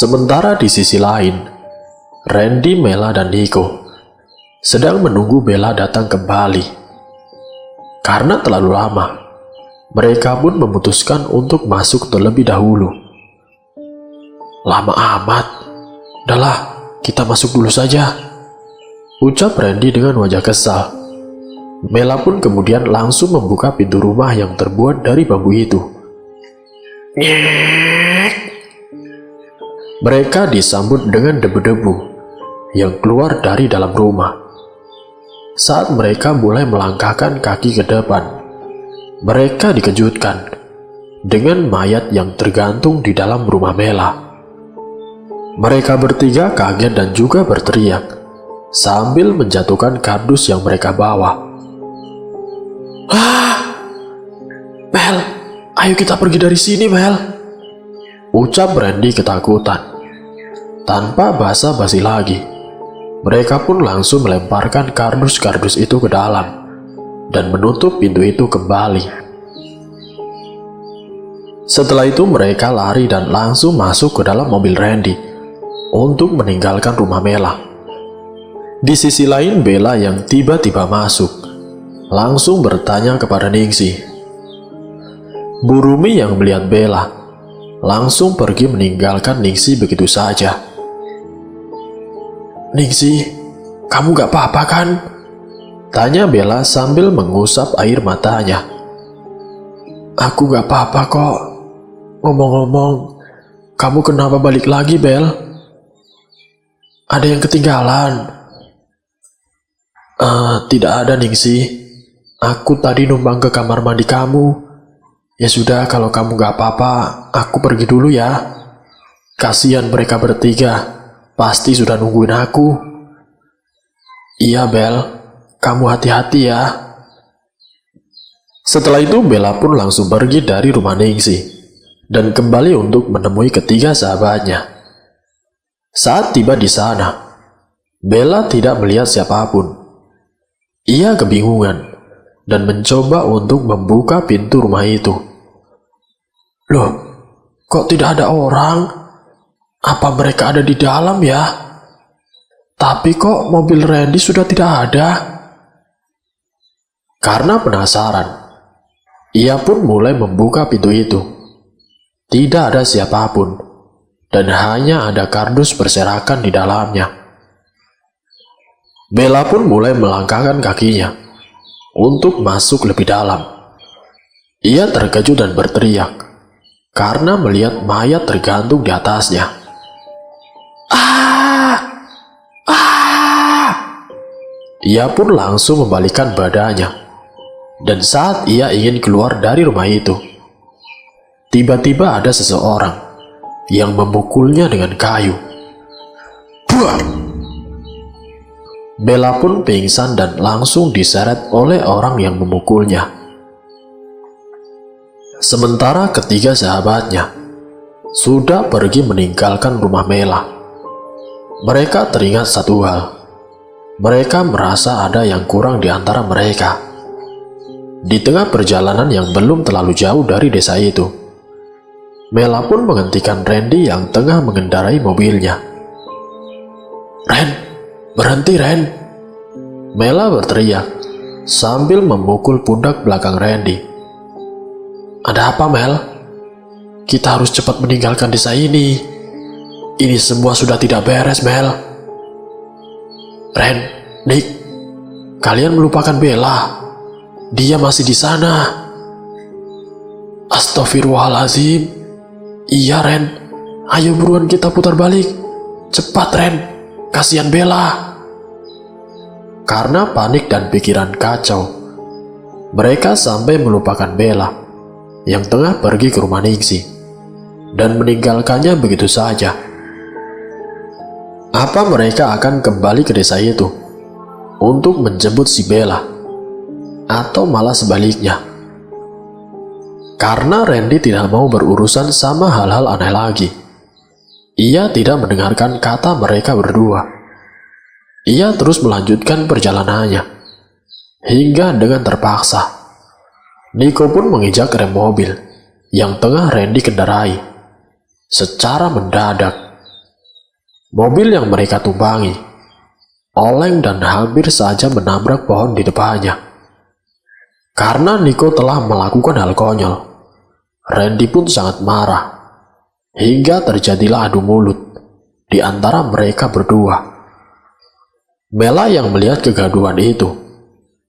Sementara di sisi lain, Randy, Mela, dan Nico sedang menunggu Bella datang kembali. Karena terlalu lama, mereka pun memutuskan untuk masuk terlebih dahulu. "Lama amat. Udahlah, kita masuk dulu saja," ucap Randy dengan wajah kesal. Mela pun kemudian langsung membuka pintu rumah yang terbuat dari bambu itu. Nyek. Mereka disambut dengan debu-debu yang keluar dari dalam rumah. Saat mereka mulai melangkahkan kaki ke depan, mereka dikejutkan dengan mayat yang tergantung di dalam rumah Mela. Mereka bertiga kaget dan juga berteriak sambil menjatuhkan kardus yang mereka bawa. "Mel, ayo kita pergi dari sini, Mel," ucap Randy ketakutan. Tanpa basa-basi lagi, mereka pun langsung melemparkan kardus-kardus itu ke dalam dan menutup pintu itu kembali. Setelah itu mereka lari dan langsung masuk ke dalam mobil Randy untuk meninggalkan rumah Mela. Di sisi lain, Bella yang tiba-tiba masuk langsung bertanya kepada Ningsih. Bu Rumi yang melihat Bella langsung pergi meninggalkan Ningsih begitu saja. "Ningsih, kamu gak apa-apa kan?" tanya Bella sambil mengusap air matanya. "Aku gak apa-apa kok. Ngomong-ngomong, kamu kenapa balik lagi, Bel? Ada yang ketinggalan?" Tidak ada, Ningsih. Aku tadi numpang ke kamar mandi kamu. Ya sudah, kalau kamu gak apa-apa, aku pergi dulu ya. Kasihan mereka bertiga, pasti sudah nungguin aku." "Iya, Bel, kamu hati-hati ya." Setelah itu Bella pun langsung pergi dari rumah Ningsih dan kembali untuk menemui ketiga sahabatnya. Saat tiba di sana, Bella tidak melihat siapapun. Ia kebingungan dan mencoba untuk membuka pintu rumah itu. "Loh, kok tidak ada orang? Apa mereka ada di dalam ya? Tapi kok mobil Randy sudah tidak ada?" Karena penasaran, ia pun mulai membuka pintu itu. Tidak ada siapapun, dan hanya ada kardus berserakan di dalamnya. Bella pun mulai melangkahkan kakinya untuk masuk lebih dalam. Ia terkejut dan berteriak karena melihat mayat tergantung di atasnya. Ia pun langsung membalikkan badannya, dan saat ia ingin keluar dari rumah itu, tiba-tiba ada seseorang yang memukulnya dengan kayu. Buah! Bella pun pingsan dan langsung diseret oleh orang yang memukulnya. Sementara ketiga sahabatnya sudah pergi meninggalkan rumah Mela. Mereka teringat satu hal. Mereka merasa ada yang kurang di antara mereka. Di tengah perjalanan yang belum terlalu jauh dari desa itu, Mela pun menghentikan Randy yang tengah mengendarai mobilnya. "Ren, berhenti, Ren!" Mela berteriak sambil memukul pundak belakang Randy. "Ada apa, Mel? Kita harus cepat meninggalkan desa ini. Ini semua sudah tidak beres, Mel." "Ren, Nick, kalian melupakan Bella. Dia masih di sana." "Astagfirullahaladzim. Iya, Ren. Ayo buruan kita putar balik. Cepat, Ren. Kasihan Bella." Karena panik dan pikiran kacau, mereka sampai melupakan Bella yang tengah pergi ke rumah Ningsih dan meninggalkannya begitu saja. Apa mereka akan kembali ke desa itu untuk menjemput si Bella, atau malah sebaliknya? Karena Randy tidak mau berurusan sama hal-hal aneh lagi, ia tidak mendengarkan kata mereka berdua. Ia terus melanjutkan perjalanannya, hingga dengan terpaksa, Nico pun menginjak rem mobil yang tengah Randy kendarai. Secara mendadak, Mobil yang mereka tumpangi oleng dan hampir saja menabrak pohon di depannya. Karena Nico telah melakukan hal konyol, Randy pun sangat marah, hingga terjadilah adu mulut di antara mereka berdua. Mela yang melihat kegaduhan itu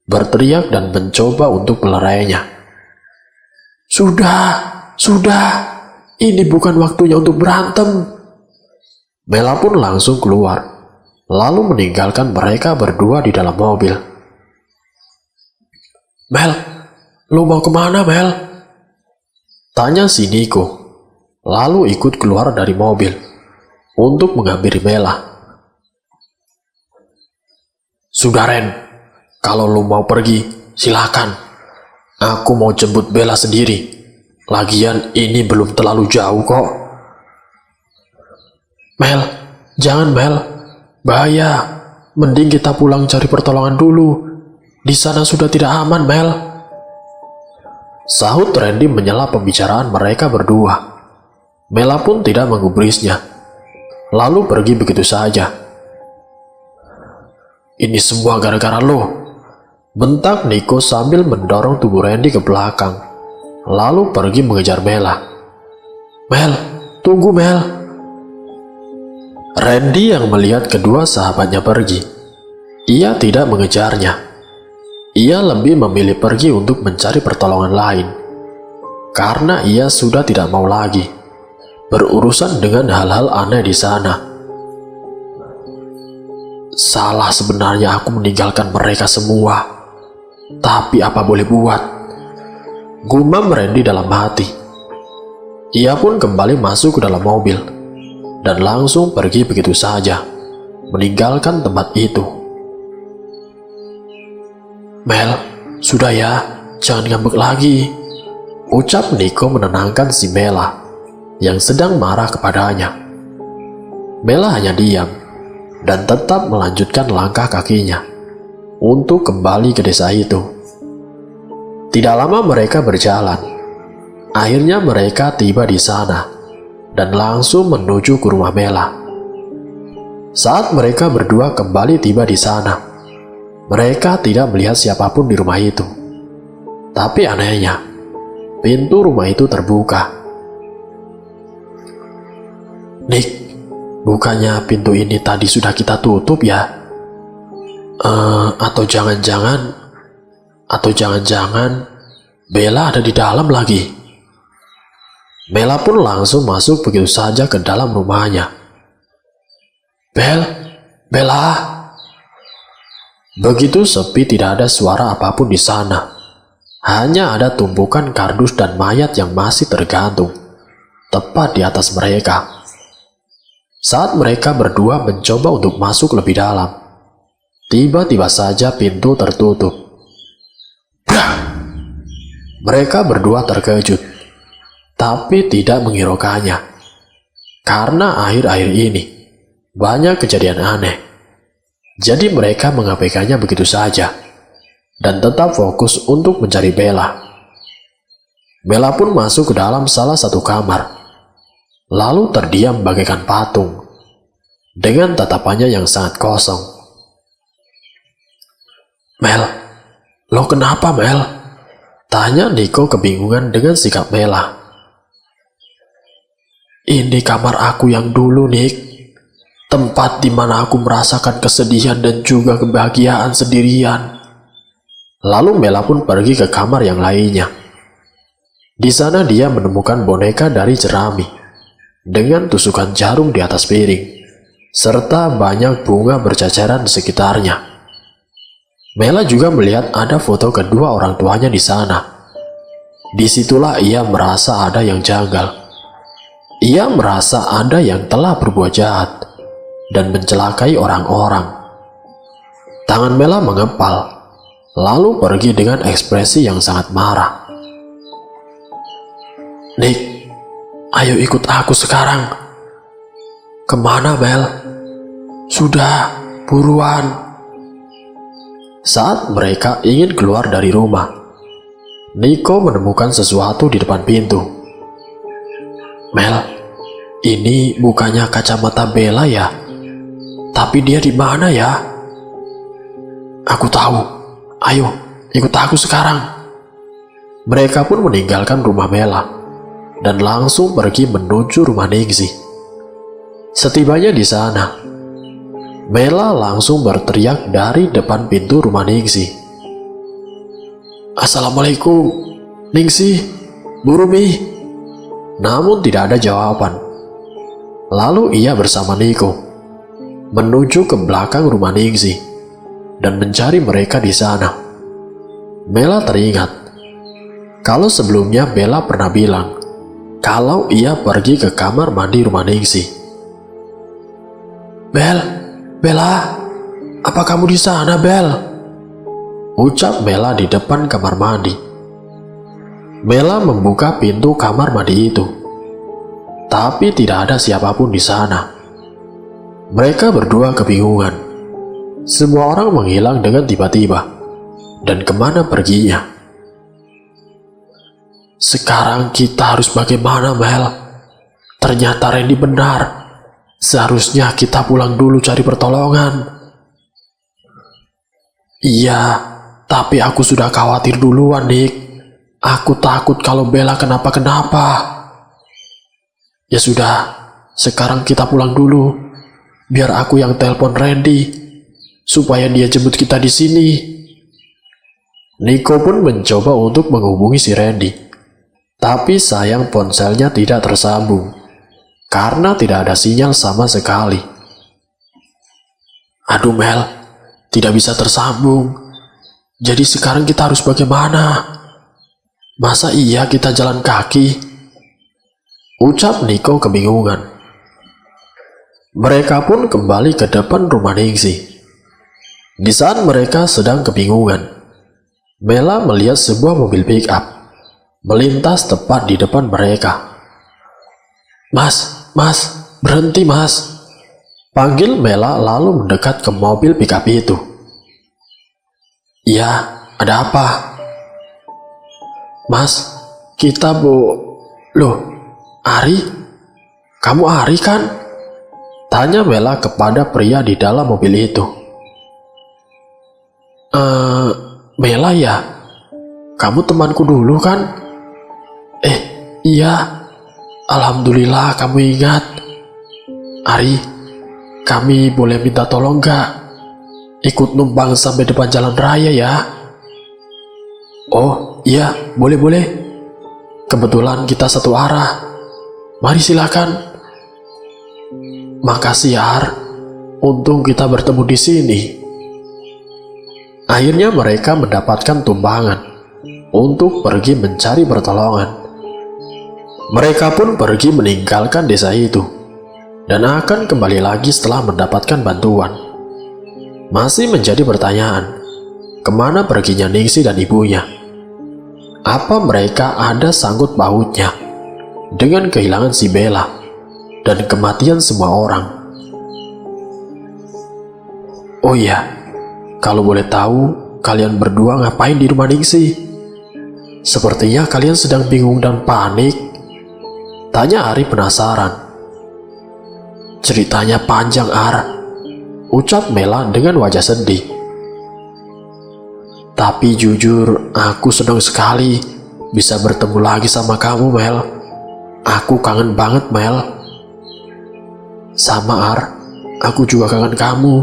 berteriak dan mencoba untuk melerainya. Sudah, ini bukan waktunya untuk berantem. Mela pun langsung keluar, lalu meninggalkan mereka berdua di dalam mobil. Mel, lo mau kemana, Mel? Tanya si Nico, lalu ikut keluar dari mobil untuk menghampiri Mela. Sudah Ren, kalau lo mau pergi, silakan. Aku mau jemput Bella sendiri. Lagian ini belum terlalu jauh kok. Mel, jangan Mel. Bahaya. Mending kita pulang cari pertolongan dulu. Di sana sudah tidak aman, Mel. Sahut Randy menyela pembicaraan mereka berdua. Mela pun tidak menggubrisnya, lalu pergi begitu saja. Ini semua gara-gara lo. Bentak Nico sambil mendorong tubuh Randy ke belakang, lalu pergi mengejar Mela. Mel, tunggu Mel. Randy yang melihat kedua sahabatnya pergi, ia tidak mengejarnya. Ia lebih memilih pergi untuk mencari pertolongan lain, karena ia sudah tidak mau lagi berurusan dengan hal-hal aneh di sana. Salah sebenarnya aku meninggalkan mereka semua. Tapi apa boleh buat? Gumam Randy dalam hati. Ia pun kembali masuk ke dalam mobil dan langsung pergi begitu saja, meninggalkan tempat itu. Mel, sudah ya, jangan ngambek lagi, ucap Nico menenangkan si Mela yang sedang marah kepadanya. Mela hanya diam dan tetap melanjutkan langkah kakinya untuk kembali ke desa itu. Tidak lama mereka berjalan. Akhirnya mereka tiba di sana dan langsung menuju ke rumah Mela. Saat mereka berdua kembali tiba di sana, mereka tidak melihat siapapun di rumah itu. Tapi anehnya, pintu rumah itu terbuka. Nick, bukannya pintu ini tadi sudah kita tutup ya? Atau jangan-jangan Bella ada di dalam lagi. Mela pun langsung masuk begitu saja ke dalam rumahnya. Bella. Begitu sepi, tidak ada suara apapun di sana. Hanya ada tumpukan kardus dan mayat yang masih tergantung tepat di atas mereka. Saat mereka berdua mencoba untuk masuk lebih dalam, tiba-tiba saja pintu tertutup. Mereka berdua terkejut, tapi tidak menghiraukannya. Karena akhir-akhir ini banyak kejadian aneh. Jadi mereka mengabaikannya begitu saja dan tetap fokus untuk mencari Bella. Bella pun masuk ke dalam salah satu kamar, lalu terdiam bagaikan patung dengan tatapannya yang sangat kosong. Mel, lo kenapa Mel? Tanya Nico kebingungan dengan sikap Mela. Ini kamar aku yang dulu, Nick. Tempat di mana aku merasakan kesedihan dan juga kebahagiaan sendirian. Lalu Mela pun pergi ke kamar yang lainnya. Di sana dia menemukan boneka dari jerami dengan tusukan jarum di atas piring, serta banyak bunga berceceran di sekitarnya. Mela juga melihat ada foto kedua orang tuanya di sana. Disitulah ia merasa ada yang janggal. Ia merasa ada yang telah berbuat jahat dan mencelakai orang-orang. Tangan Mela mengepal, lalu pergi dengan ekspresi yang sangat marah. Nick, ayo ikut aku sekarang. Kemana, Mel? Sudah, buruan. Saat mereka ingin keluar dari rumah, Nico menemukan sesuatu di depan pintu. Mel, ini bukannya kacamata Bella ya? Tapi dia di mana ya? Aku tahu. Ayo, ikut aku sekarang. Mereka pun meninggalkan rumah Mela dan langsung pergi menuju rumah Ningsih. Setibanya di sana, Mela langsung berteriak dari depan pintu rumah Ningsih. Assalamualaikum, Ningsih, Bu Rumi. Namun tidak ada jawaban. Lalu ia bersama Niko menuju ke belakang rumah Ningsih dan mencari mereka di sana. Mela teringat kalau sebelumnya Bella pernah bilang kalau ia pergi ke kamar mandi rumah Ningsih. Bella, apa kamu di sana, Bel? Ucap Mela di depan kamar mandi. Mela membuka pintu kamar mandi itu, tapi tidak ada siapapun di sana. Mereka berdua kebingungan. Semua orang menghilang dengan tiba-tiba, dan kemana perginya? Sekarang kita harus bagaimana, Mel? Ternyata Randy benar. Seharusnya kita pulang dulu cari pertolongan. Iya, tapi aku sudah khawatir duluan, Nick. Aku takut kalau Bella kenapa-kenapa. Ya sudah, sekarang kita pulang dulu. Biar aku yang telepon Randy, supaya dia jemput kita di sini. Nico pun mencoba untuk menghubungi si Randy. Tapi sayang ponselnya tidak tersambung, karena tidak ada sinyal sama sekali. Aduh Mel, tidak bisa tersambung. Jadi sekarang kita harus bagaimana? Masa iya kita jalan kaki? Ucap Nico kebingungan. Mereka pun kembali ke depan rumah Ningsih. Di saat mereka sedang kebingungan, Mela melihat sebuah mobil pick-up melintas tepat di depan mereka. Mas, berhenti mas. Panggil Mela lalu mendekat ke mobil pick-up itu. Ya, ada apa? Mas, kita Loh, Ari? Kamu Ari kan? Tanya Mela kepada pria di dalam mobil itu. Mela ya? Kamu temanku dulu kan? Iya. Alhamdulillah kamu ingat. Ari, kami boleh minta tolong gak? Ikut numpang sampai depan jalan raya ya? Oh iya, boleh. Kebetulan kita satu arah. Mari silakan. Makasih Ar, untung kita bertemu di sini. Akhirnya mereka mendapatkan tumpangan untuk pergi mencari pertolongan. Mereka pun pergi meninggalkan desa itu dan akan kembali lagi setelah mendapatkan bantuan. Masih menjadi pertanyaan, kemana perginya Ningsih dan ibunya? Apa mereka ada sangkut pautnya dengan kehilangan si Bella dan kematian semua orang? Oh iya, kalau boleh tahu, kalian berdua ngapain di rumah Ningsih? Sepertinya kalian sedang bingung dan panik. Tanya Ari penasaran. Ceritanya panjang Ar, ucap Mela dengan wajah sedih. Tapi jujur, aku senang sekali bisa bertemu lagi sama kamu Mel. Aku kangen banget Mel. Sama Ar, aku juga kangen kamu.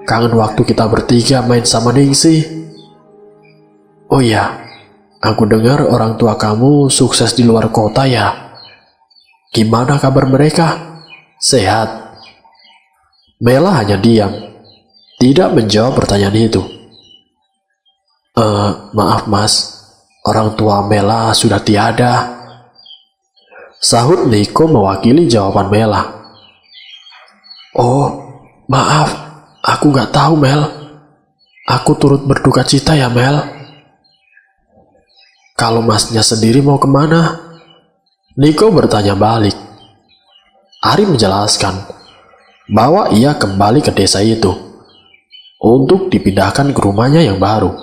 Kangen waktu kita bertiga main sama Ningsih. Oh iya, aku dengar orang tua kamu sukses di luar kota ya. Gimana kabar mereka? Sehat? Mela hanya diam, tidak menjawab pertanyaan itu. Maaf mas, orang tua Mela sudah tiada. Sahut Nico mewakili jawaban Mela. Oh, maaf, aku gak tahu Mel. Aku turut berduka cita ya Mel. Kalau masnya sendiri mau kemana? Nico bertanya balik. Ari menjelaskan bahwa ia kembali ke desa itu untuk dipindahkan ke rumahnya yang baru.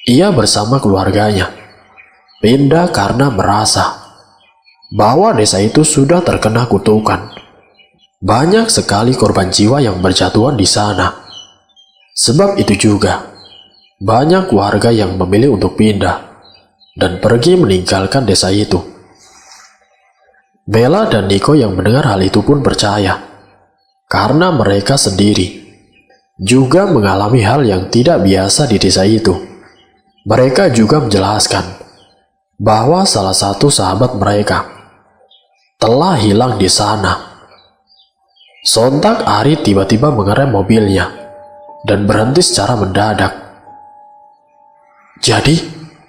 Ia bersama keluarganya pindah karena merasa bahwa desa itu sudah terkena kutukan Banyak sekali korban jiwa yang berjatuhan di sana. Sebab itu juga, banyak warga yang memilih untuk pindah dan pergi meninggalkan desa itu. Mela dan Niko yang mendengar hal itu pun percaya, karena mereka sendiri juga mengalami hal yang tidak biasa di desa itu. Mereka juga menjelaskan bahwa salah satu sahabat mereka telah hilang di sana. Sontak Ari tiba-tiba mengerem mobilnya dan berhenti secara mendadak. "Jadi,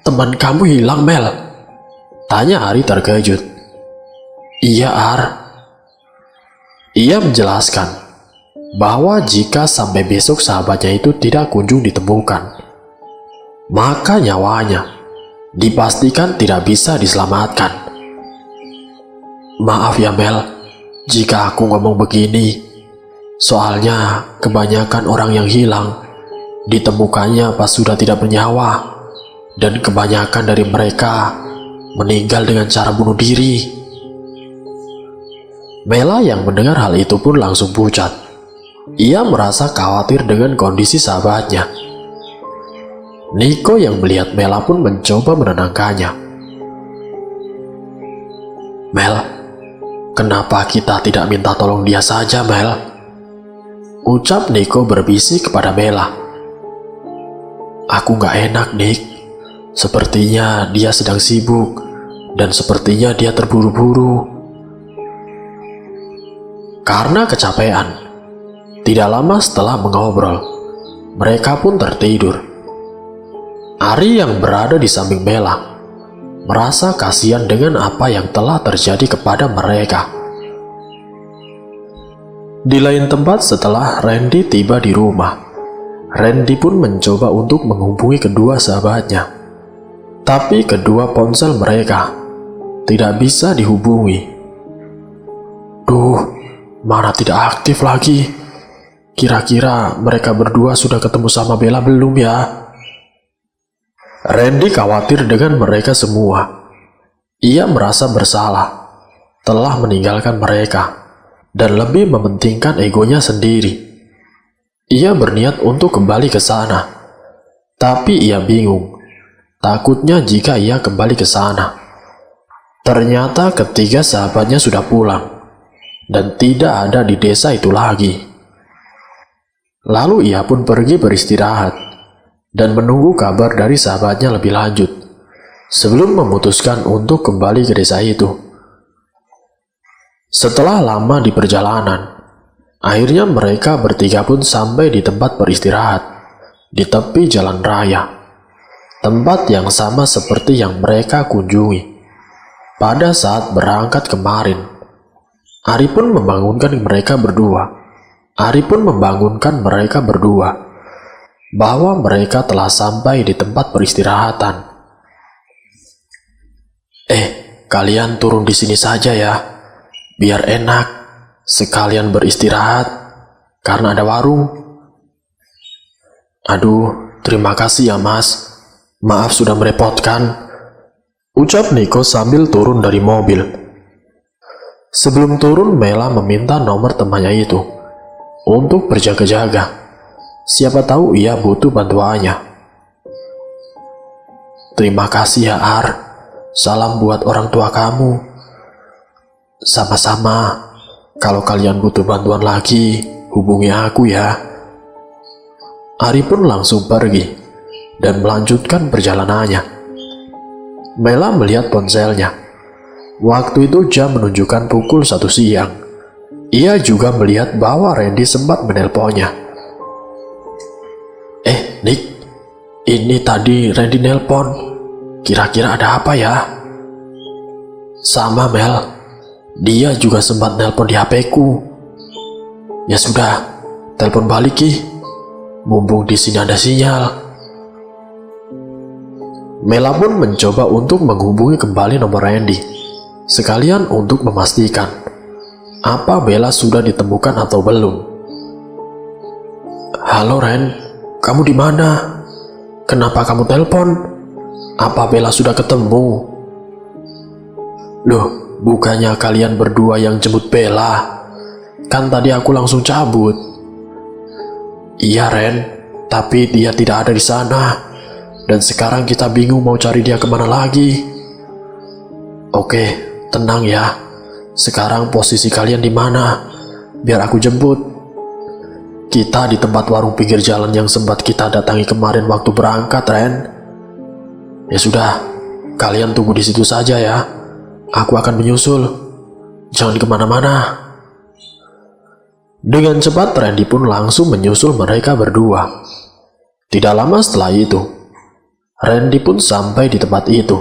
teman kamu hilang, Mel?" tanya Ari terkejut. "Iya, Ar." Ia menjelaskan bahwa jika sampai besok sahabatnya itu tidak kunjung ditemukan, maka nyawanya dipastikan tidak bisa diselamatkan. "Maaf ya, Mel, jika aku ngomong begini. Soalnya kebanyakan orang yang hilang ditemukannya pas sudah tidak bernyawa, dan kebanyakan dari mereka meninggal dengan cara bunuh diri." Mela yang mendengar hal itu pun langsung pucat. Ia merasa khawatir dengan kondisi sahabatnya. Niko yang melihat Mela pun mencoba menenangkannya. "Mel, kenapa kita tidak minta tolong dia saja, Mel?" ucap Niko berbisik kepada Mela. "Aku gak enak, Nik. Sepertinya dia sedang sibuk, dan sepertinya dia terburu-buru." Karena kecapean, tidak lama setelah mengobrol, mereka pun tertidur. Ari yang berada di samping Mela merasa kasihan dengan apa yang telah terjadi kepada mereka. Di lain tempat, setelah Randy tiba di rumah, Randy pun mencoba untuk menghubungi kedua sahabatnya. Tapi kedua ponsel mereka tidak bisa dihubungi. "Duh, mana tidak aktif lagi. Kira-kira mereka berdua sudah ketemu sama Bella belum ya?" Randy khawatir dengan mereka semua. Ia merasa bersalah telah meninggalkan mereka dan lebih mementingkan egonya sendiri. Ia berniat untuk kembali ke sana, tapi ia bingung. Takutnya jika ia kembali ke sana, ternyata ketiga sahabatnya sudah pulang dan tidak ada di desa itu lagi. Lalu ia pun pergi beristirahat dan menunggu kabar dari sahabatnya lebih lanjut sebelum memutuskan untuk kembali ke desa itu. Setelah lama di perjalanan, akhirnya mereka bertiga pun sampai di tempat beristirahat di tepi jalan raya, tempat yang sama seperti yang mereka kunjungi pada saat berangkat kemarin. Ari pun membangunkan mereka berdua bahwa mereka telah sampai di tempat peristirahatan. Kalian turun di sini saja ya, biar enak sekalian beristirahat karena ada warung." "Aduh, terima kasih ya, Mas. Maaf sudah merepotkan," ucap Niko sambil turun dari mobil. Sebelum turun, Mela meminta nomor temannya itu untuk berjaga-jaga. Siapa tahu ia butuh bantuannya. "Terima kasih ya, Ar. Salam buat orang tua kamu." "Sama-sama. Kalau kalian butuh bantuan lagi, hubungi aku ya." Ari pun langsung pergi dan melanjutkan perjalanannya. Mela melihat ponselnya. Waktu itu jam menunjukkan pukul 1 siang. Ia juga melihat bahwa Randy sempat menelponnya. "Nick, ini tadi Randy nelpon. Kira-kira ada apa ya?" "Sama, Mel. Dia juga sempat nelpon di HP-ku." "Ya sudah, telepon balik Ki. Mumpung di sini ada sinyal." Mela pun mencoba untuk menghubungi kembali nomor Randy, sekalian untuk memastikan apa Bella sudah ditemukan atau belum. "Halo Ren, kamu di mana? Kenapa kamu telepon? Apa Bella sudah ketemu?" "Loh, bukannya kalian berdua yang jemput Bella? Kan tadi aku langsung cabut. Iya Ren, tapi dia tidak ada di sana. Dan sekarang kita bingung mau cari dia kemana lagi. Oke, tenang ya. Sekarang posisi kalian di mana? Biar aku jemput. Kita di tempat warung pinggir jalan yang sempat kita datangi kemarin waktu berangkat, Ren. Ya sudah, kalian tunggu di situ saja ya. Aku akan menyusul. Jangan kemana-mana. Dengan cepat Randy pun langsung menyusul mereka berdua. Tidak lama setelah itu, Randy pun sampai di tempat itu.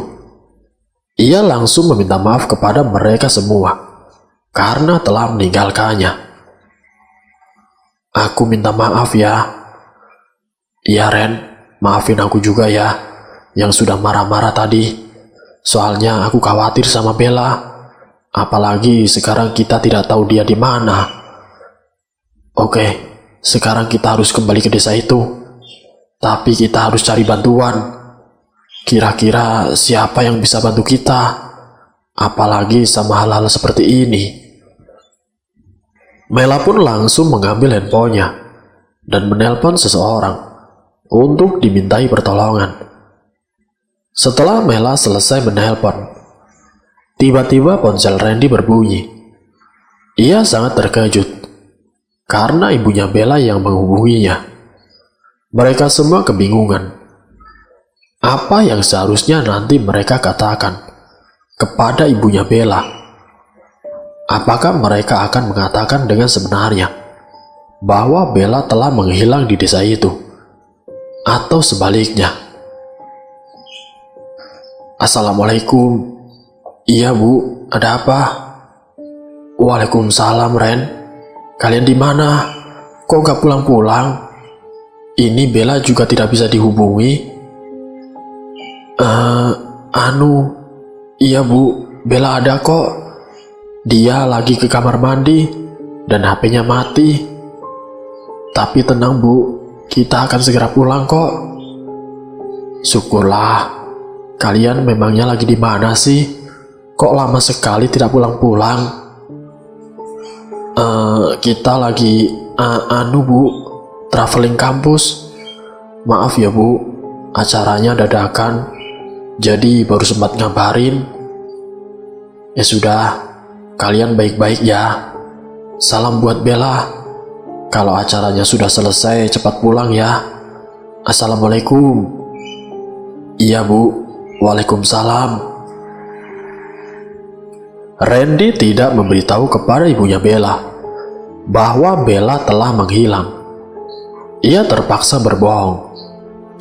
Ia langsung meminta maaf kepada mereka semua karena telah meninggalkannya. Aku minta maaf ya. Iya Ren, maafin aku juga ya yang sudah marah-marah tadi. Soalnya aku khawatir sama Bella. Apalagi sekarang kita tidak tahu dia di mana. Oke, sekarang kita harus kembali ke desa itu. Tapi kita harus cari bantuan. Kira-kira siapa yang bisa bantu kita? Apalagi sama hal-hal seperti ini. Mela pun langsung mengambil handphonenya dan menelpon seseorang untuk dimintai pertolongan. Setelah Mela selesai menelpon, tiba-tiba ponsel Randy berbunyi. Ia sangat terkejut karena ibunya Bella yang menghubunginya. Mereka semua kebingungan. Apa yang seharusnya nanti mereka katakan kepada ibunya Bella? Apakah mereka akan mengatakan dengan sebenarnya bahwa Bella telah menghilang di desa itu? Atau sebaliknya? Assalamualaikum. Iya Bu, ada apa? Waalaikumsalam Ren. Kalian di mana? Kok gak pulang-pulang? Ini Bella juga tidak bisa dihubungi. Iya Bu, Bella ada kok. Dia lagi ke kamar mandi dan HP-nya mati. Tapi tenang Bu, kita akan segera pulang kok. Syukurlah. Kalian memangnya lagi di mana sih? Kok lama sekali tidak pulang-pulang? Kita lagi Bu, traveling kampus. Maaf ya Bu, acaranya dadakan, jadi baru sempat ngabarin. Ya sudah, kalian baik-baik ya. Salam buat Bella. Kalau acaranya sudah selesai, cepat pulang ya. Assalamualaikum. Iya Bu, waalaikumsalam. Randy tidak memberitahu kepada ibunya Bella bahwa Bella telah menghilang. Ia terpaksa berbohong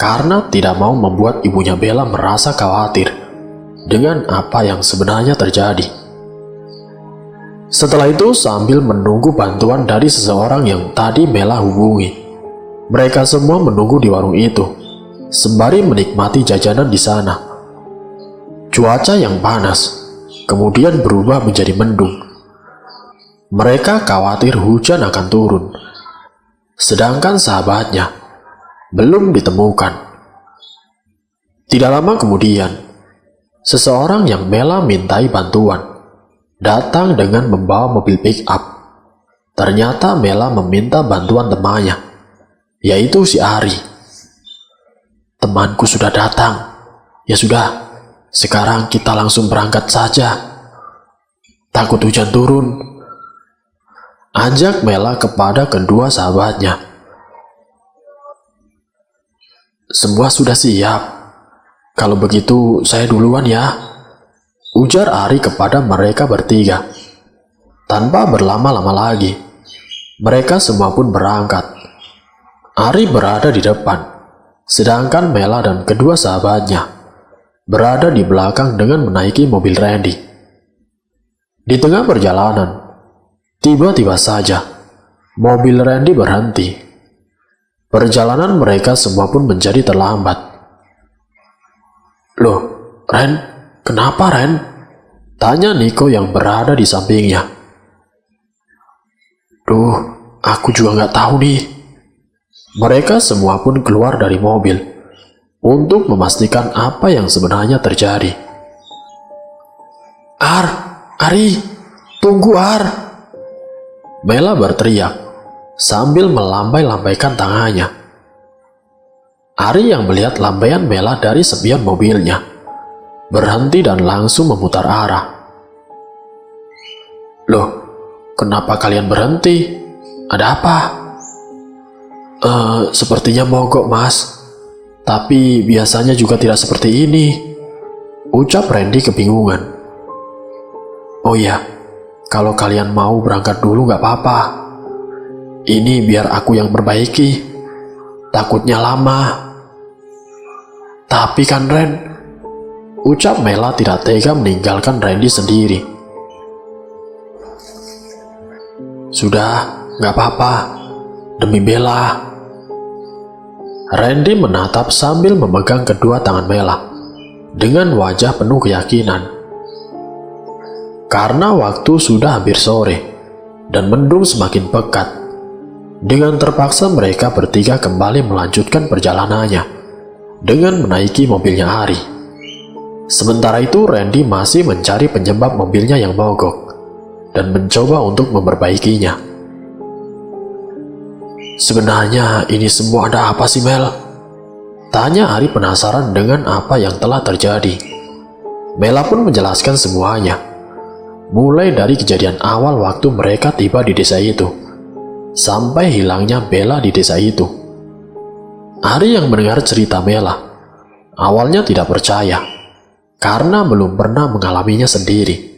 karena tidak mau membuat ibunya Bella merasa khawatir dengan apa yang sebenarnya terjadi. Setelah itu, sambil menunggu bantuan dari seseorang yang tadi Bella hubungi, mereka semua menunggu di warung itu sembari menikmati jajanan di sana. Cuaca yang panas kemudian berubah menjadi mendung. Mereka khawatir hujan akan turun, sedangkan sahabatnya belum ditemukan. Tidak lama kemudian, seseorang yang Mela mintai bantuan datang dengan membawa mobil pick up. Ternyata Mela meminta bantuan temannya, yaitu si Ari. Temanku sudah datang. Ya sudah, sekarang kita langsung berangkat saja. Takut hujan turun, ajak Mela kepada kedua sahabatnya. Semua sudah siap. Kalau begitu saya duluan ya, ujar Ari kepada mereka bertiga. Tanpa berlama-lama lagi, mereka semua pun berangkat. Ari berada di depan, sedangkan Mela dan kedua sahabatnya berada di belakang dengan menaiki mobil Randy. Di tengah perjalanan, tiba-tiba saja mobil Randy berhenti. Perjalanan mereka semua pun menjadi terlambat. Loh, Ren, kenapa Ren? Tanya Niko yang berada di sampingnya. Duh, aku juga nggak tahu nih. Mereka semua pun keluar dari mobil untuk memastikan apa yang sebenarnya terjadi. Ari, tunggu Ar. Mela berteriak sambil melambai-lambaikan tangannya. Ari yang melihat lambaian Mela dari spion mobilnya berhenti dan langsung memutar arah. "Loh, kenapa kalian berhenti? Ada apa?" Sepertinya mogok, Mas. Tapi biasanya juga tidak seperti ini," ucap Randy kebingungan. "Oh iya, kalau kalian mau berangkat dulu gak apa-apa. Ini biar aku yang perbaiki. Takutnya lama." "Tapi kan Ren," ucap Mela tidak tega meninggalkan Randy sendiri. "Sudah, gak apa-apa. Demi Bella." Randy menatap sambil memegang kedua tangan Mela dengan wajah penuh keyakinan. Karena waktu sudah hampir sore dan mendung semakin pekat, dengan terpaksa mereka bertiga kembali melanjutkan perjalanannya dengan menaiki mobilnya Ari. Sementara itu Randy masih mencari penyebab mobilnya yang mogok dan mencoba untuk memperbaikinya. "Sebenarnya ini semua ada apa sih, Mel?" tanya Ari penasaran dengan apa yang telah terjadi. Mela pun menjelaskan semuanya, mulai dari kejadian awal waktu mereka tiba di desa itu, sampai hilangnya Bella di desa itu. Ari yang mendengar cerita Mela awalnya tidak percaya, karena belum pernah mengalaminya sendiri.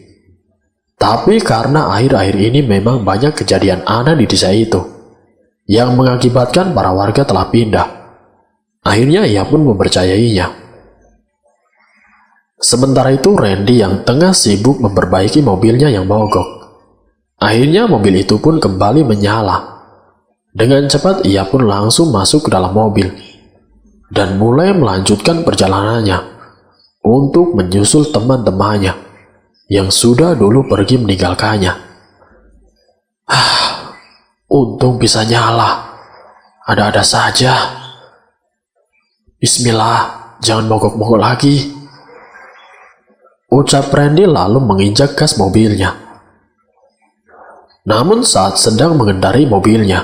Tapi karena akhir-akhir ini memang banyak kejadian aneh di desa itu, yang mengakibatkan para warga telah pindah. Akhirnya ia pun mempercayainya. Sementara itu Randy yang tengah sibuk memperbaiki mobilnya yang mogok. Akhirnya mobil itu pun kembali menyala. Dengan cepat ia pun langsung masuk ke dalam mobil dan mulai melanjutkan perjalanannya untuk menyusul teman-temannya yang sudah dulu pergi meninggalkannya. Untung bisa nyala. Ada-ada saja. Bismillah, jangan mogok-mogok lagi, ucap Randy lalu menginjak gas mobilnya. Namun saat sedang mengendarai mobilnya,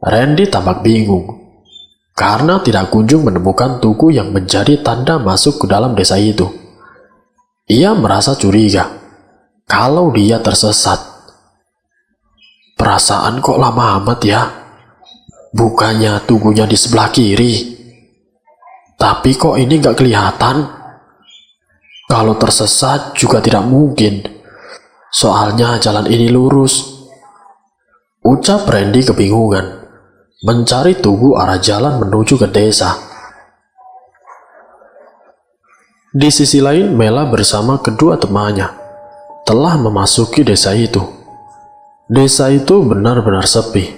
Randy tampak bingung karena tidak kunjung menemukan tugu yang menjadi tanda masuk ke dalam desa itu. Ia merasa curiga kalau dia tersesat. Perasaan kok lama amat ya? Bukannya tugunya di sebelah kiri? Tapi kok ini gak kelihatan? Kalau tersesat juga tidak mungkin, soalnya jalan ini lurus, ucap Randy kebingungan, mencari tugu arah jalan menuju ke desa. Di sisi lain, Mela bersama kedua temannya telah memasuki desa itu. Desa itu benar-benar sepi,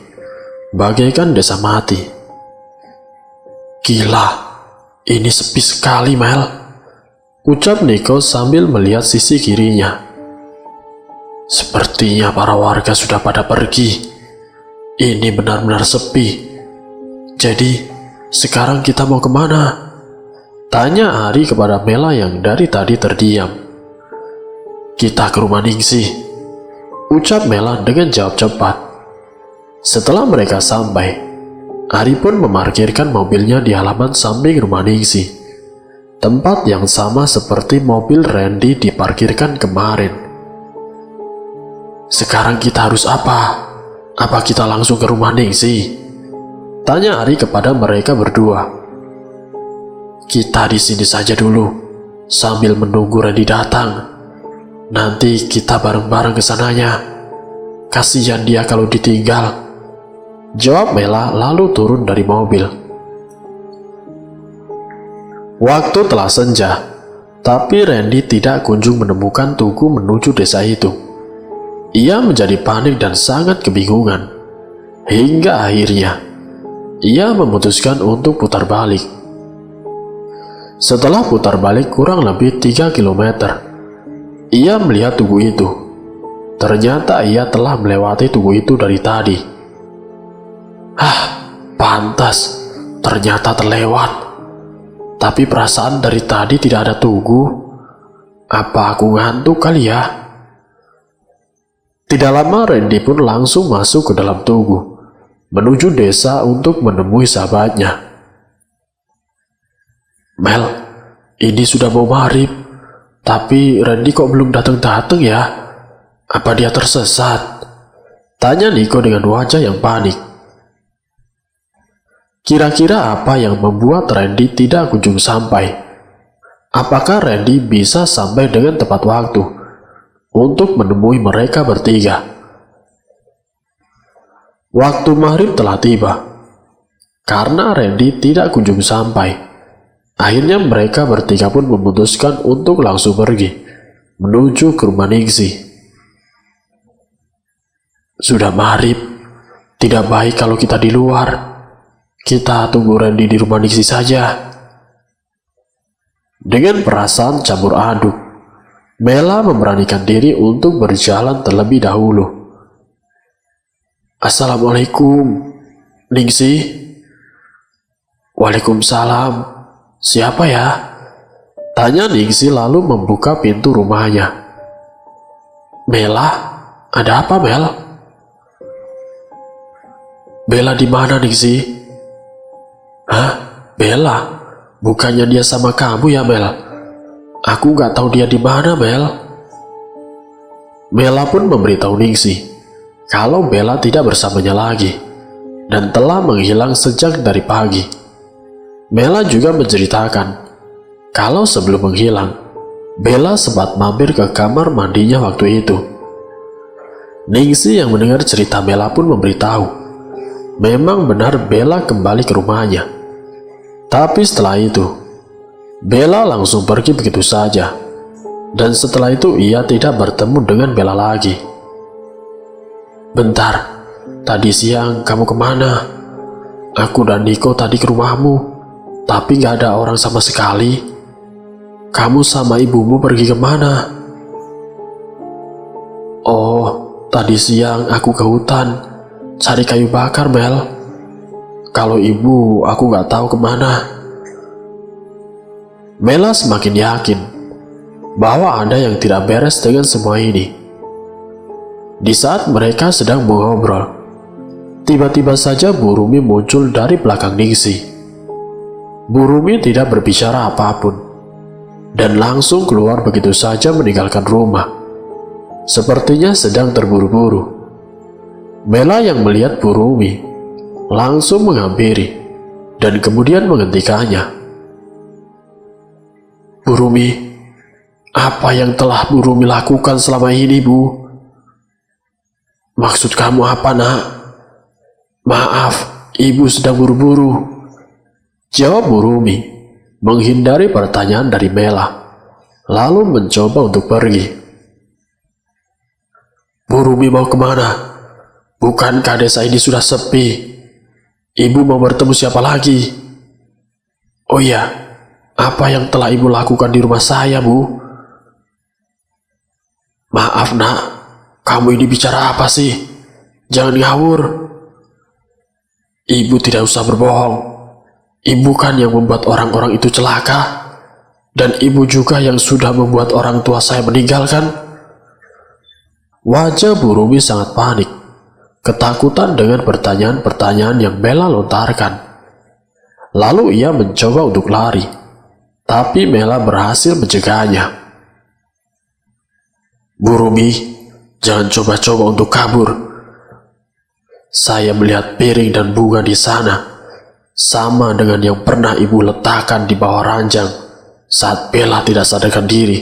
bagaikan desa mati. "Gila, ini sepi sekali, Mel," ucap Nico sambil melihat sisi kirinya. "Sepertinya para warga sudah pada pergi. Ini benar-benar sepi. Jadi, sekarang kita mau kemana?" tanya Ari kepada Mela yang dari tadi terdiam. "Kita ke rumah Ningsih," ucap Mela dengan jawab cepat. Setelah mereka sampai, Ari pun memarkirkan mobilnya di halaman samping rumah Ningsih, tempat yang sama seperti mobil Randy diparkirkan kemarin. "Sekarang kita harus apa? Apa kita langsung ke rumah Ningsih?" tanya Ari kepada mereka berdua. "Kita di sini saja dulu, sambil menunggu Randy datang. Nanti kita bareng-bareng ke sananya. Kasihan dia kalau ditinggal," jawab Mela lalu turun dari mobil. Waktu telah senja, tapi Randy tidak kunjung menemukan tugu menuju desa itu. Ia menjadi panik dan sangat kebingungan. Hingga akhirnya, ia memutuskan untuk putar balik. Setelah putar balik kurang lebih 3 kilometer, ia melihat tugu itu. Ternyata ia telah melewati tugu itu dari tadi. Pantas, ternyata terlewat. Tapi perasaan dari tadi tidak ada tugu. Apa aku ngantuk kali ya? Tidak lama Randy pun langsung masuk ke dalam tugu, menuju desa untuk menemui sahabatnya. Mel, ini sudah mau maghrib, tapi Randy kok belum datang-datang ya? Apa dia tersesat? Tanya Nico dengan wajah yang panik. Kira-kira apa yang membuat Randy tidak kunjung sampai? Apakah Randy bisa sampai dengan tepat waktu untuk menemui mereka bertiga? Waktu maghrib telah tiba. Karena Randy tidak kunjung sampai, akhirnya mereka bertiga pun memutuskan untuk langsung pergi menuju ke rumah Ningsi. Sudah maghrib, tidak baik kalau kita di luar. Kita tunggu Randy di rumah Ningsi saja. Dengan perasaan campur aduk, Mela memberanikan diri untuk berjalan terlebih dahulu. Assalamualaikum, Ningsi. Waalaikumsalam. Siapa ya? Tanya Ningsi lalu membuka pintu rumahnya. Mela, ada apa Mel? Bella di mana Ningsi? Hah? Bella? Bukannya dia sama kamu ya Mel? Aku gak tahu dia di mana Mel. Mela pun memberitahu Ningsi kalau Bella tidak bersamanya lagi dan telah menghilang sejak dari pagi. Mela juga menceritakan kalau sebelum menghilang, Bella sempat mampir ke kamar mandinya waktu itu. Ningsi yang mendengar cerita Mela pun memberitahu memang benar Bella kembali ke rumahnya. Tapi setelah itu, Bella langsung pergi begitu saja. Dan setelah itu ia tidak bertemu dengan Bella lagi. Bentar, tadi siang kamu kemana? Aku dan Nico tadi ke rumahmu, tapi gak ada orang sama sekali. Kamu sama ibumu pergi kemana? Oh, tadi siang aku ke hutan cari kayu bakar Mel. Kalau ibu aku gak tahu kemana. Mela semakin yakin bahwa ada yang tidak beres dengan semua ini. Di saat mereka sedang mengobrol, tiba-tiba saja Bu Rumi muncul dari belakang Ningsi. Bu Rumi tidak berbicara apapun dan langsung keluar begitu saja meninggalkan rumah. Sepertinya sedang terburu-buru. Mela yang melihat Bu Rumi langsung menghampiri dan kemudian menghentikannya. Bu Rumi, apa yang telah Bu Rumi lakukan selama ini, Bu? Maksud kamu apa, Nak? Maaf, Ibu sedang buru-buru, jawab Bu Rumi, menghindari pertanyaan dari Mela, lalu mencoba untuk pergi. Bu Rumi mau kemana? Bukankah desa ini sudah sepi? Ibu mau bertemu siapa lagi? Oh iya, apa yang telah ibu lakukan di rumah saya, Bu? Maaf Nak, kamu ini bicara apa sih? Jangan ngawur. Ibu tidak usah berbohong. Ibu kan yang membuat orang-orang itu celaka. Dan ibu juga yang sudah membuat orang tua saya meninggal kan? Wajah Bu Rumi sangat panik, ketakutan dengan pertanyaan-pertanyaan yang Mela lontarkan. Lalu ia mencoba untuk lari, tapi Mela berhasil mencegahnya. Bu Rumi, jangan coba-coba untuk kabur. Saya melihat piring dan bunga di sana, sama dengan yang pernah ibu letakkan di bawah ranjang saat Bella tidak sadarkan diri.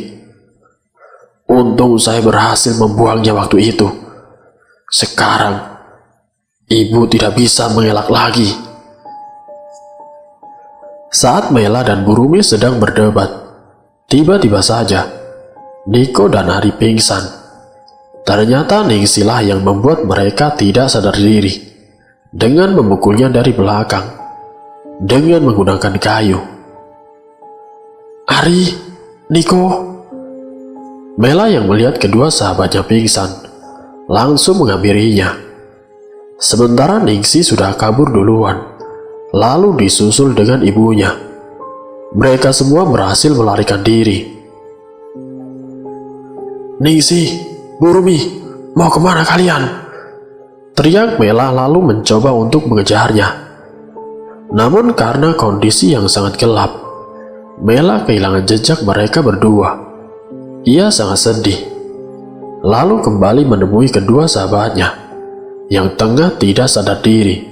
Untung saya berhasil membuangnya waktu itu. Sekarang, ibu tidak bisa mengelak lagi. Saat Mela dan Bu Rumi sedang berdebat, tiba-tiba saja Nico dan Ari pingsan. Ternyata Ningsilah yang membuat mereka tidak sadar diri dengan memukulnya dari belakang dengan menggunakan kayu. Ari, Nico. Mela yang melihat kedua sahabatnya pingsan langsung menghampirinya. Sementara Ningsi sudah kabur duluan, lalu disusul dengan ibunya. Mereka semua berhasil melarikan diri. Ningsi, Bu Rumi, Mau kemana kalian? Teriak Mela lalu mencoba untuk mengejarnya. Namun karena kondisi yang sangat gelap, Mela kehilangan jejak mereka berdua. Ia sangat sedih. Lalu kembali menemui kedua sahabatnya yang tengah tidak sadar diri.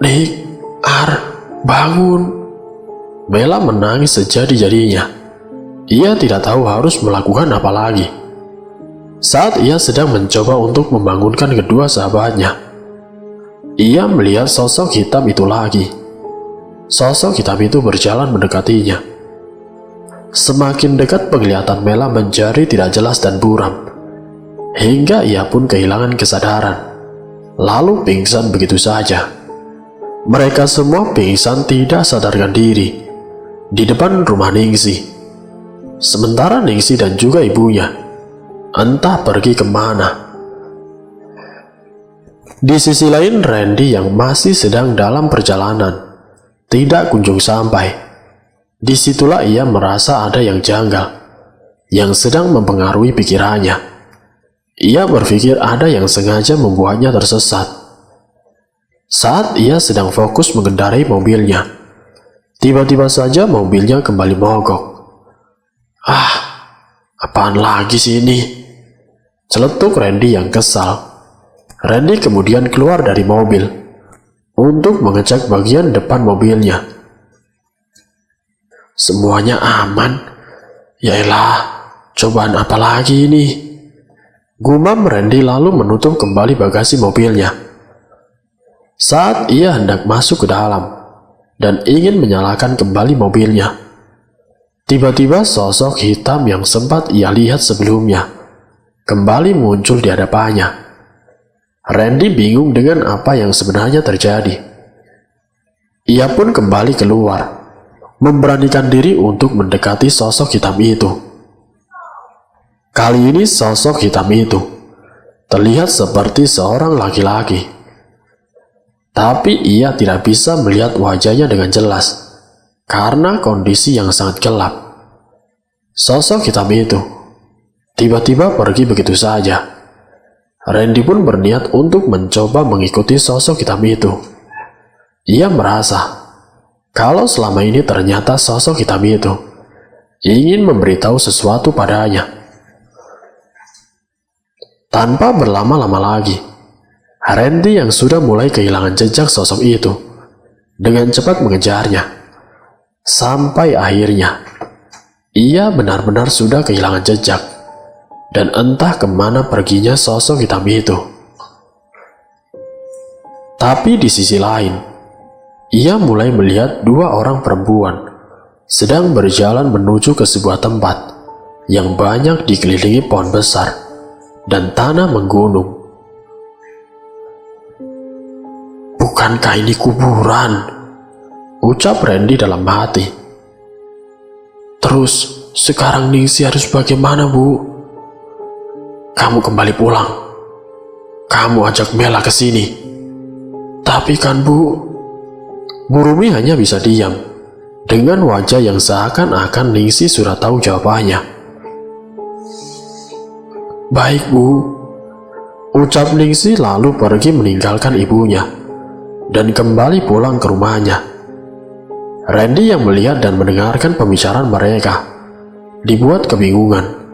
Nick, Ar, bangun. Mela menangis sejadi-jadinya. Ia tidak tahu harus melakukan apa lagi. Saat ia sedang mencoba untuk membangunkan kedua sahabatnya, ia melihat sosok hitam itu lagi. Sosok hitam itu berjalan mendekatinya. Semakin dekat penglihatan Mela menjadi tidak jelas dan buram, hingga ia pun kehilangan kesadaran, lalu pingsan begitu saja. Mereka semua pingsan tidak sadarkan diri di depan rumah Ningsi. Sementara Ningsi dan juga ibunya entah pergi kemana. Di sisi lain, Randy yang masih sedang dalam perjalanan tidak kunjung sampai. Disitulah ia merasa ada yang janggal yang sedang mempengaruhi pikirannya. Ia berpikir ada yang sengaja membuatnya tersesat. Saat ia sedang fokus mengendarai mobilnya, tiba-tiba saja mobilnya kembali mogok. Apaan lagi sih ini? Celetuk Randy yang kesal. Randy kemudian keluar dari mobil untuk mengecek bagian depan mobilnya. Semuanya aman. Yaelah, cobaan apa lagi ini? Gumam Randy lalu menutup kembali bagasi mobilnya. Saat ia hendak masuk ke dalam dan ingin menyalakan kembali mobilnya, tiba-tiba sosok hitam yang sempat ia lihat sebelumnya kembali muncul di hadapannya. Randy bingung dengan apa yang sebenarnya terjadi. Ia pun kembali keluar, memberanikan diri untuk mendekati sosok hitam itu. Kali ini sosok hitam itu terlihat seperti seorang laki-laki, tapi ia tidak bisa melihat wajahnya dengan jelas karena kondisi yang sangat gelap. Sosok hitam itu tiba-tiba pergi begitu saja. Randy pun berniat untuk mencoba mengikuti sosok hitam itu. Ia merasa kalau selama ini ternyata sosok hitam itu ingin memberitahu sesuatu padanya. Tanpa berlama-lama lagi, Randy yang sudah mulai kehilangan jejak sosok itu dengan cepat mengejarnya. Sampai akhirnya, ia benar-benar sudah kehilangan jejak dan entah kemana perginya sosok hitam itu. Tapi di sisi lain, ia mulai melihat dua orang perempuan sedang berjalan menuju ke sebuah tempat yang banyak dikelilingi pohon besar dan tanah menggunung. Bukankah ini kuburan? Ucap Randy dalam hati. Terus sekarang Ningsi harus bagaimana, Bu? Kamu kembali pulang. Kamu ajak Mela ke sini. Tapi kan, Bu, Rumi hanya bisa diam dengan wajah yang seakan-akan Ningsi sudah tahu jawabannya. Baik, Bu, ucap Ningsi lalu pergi meninggalkan ibunya dan kembali pulang ke rumahnya. Randy yang melihat dan mendengarkan pembicaraan mereka dibuat kebingungan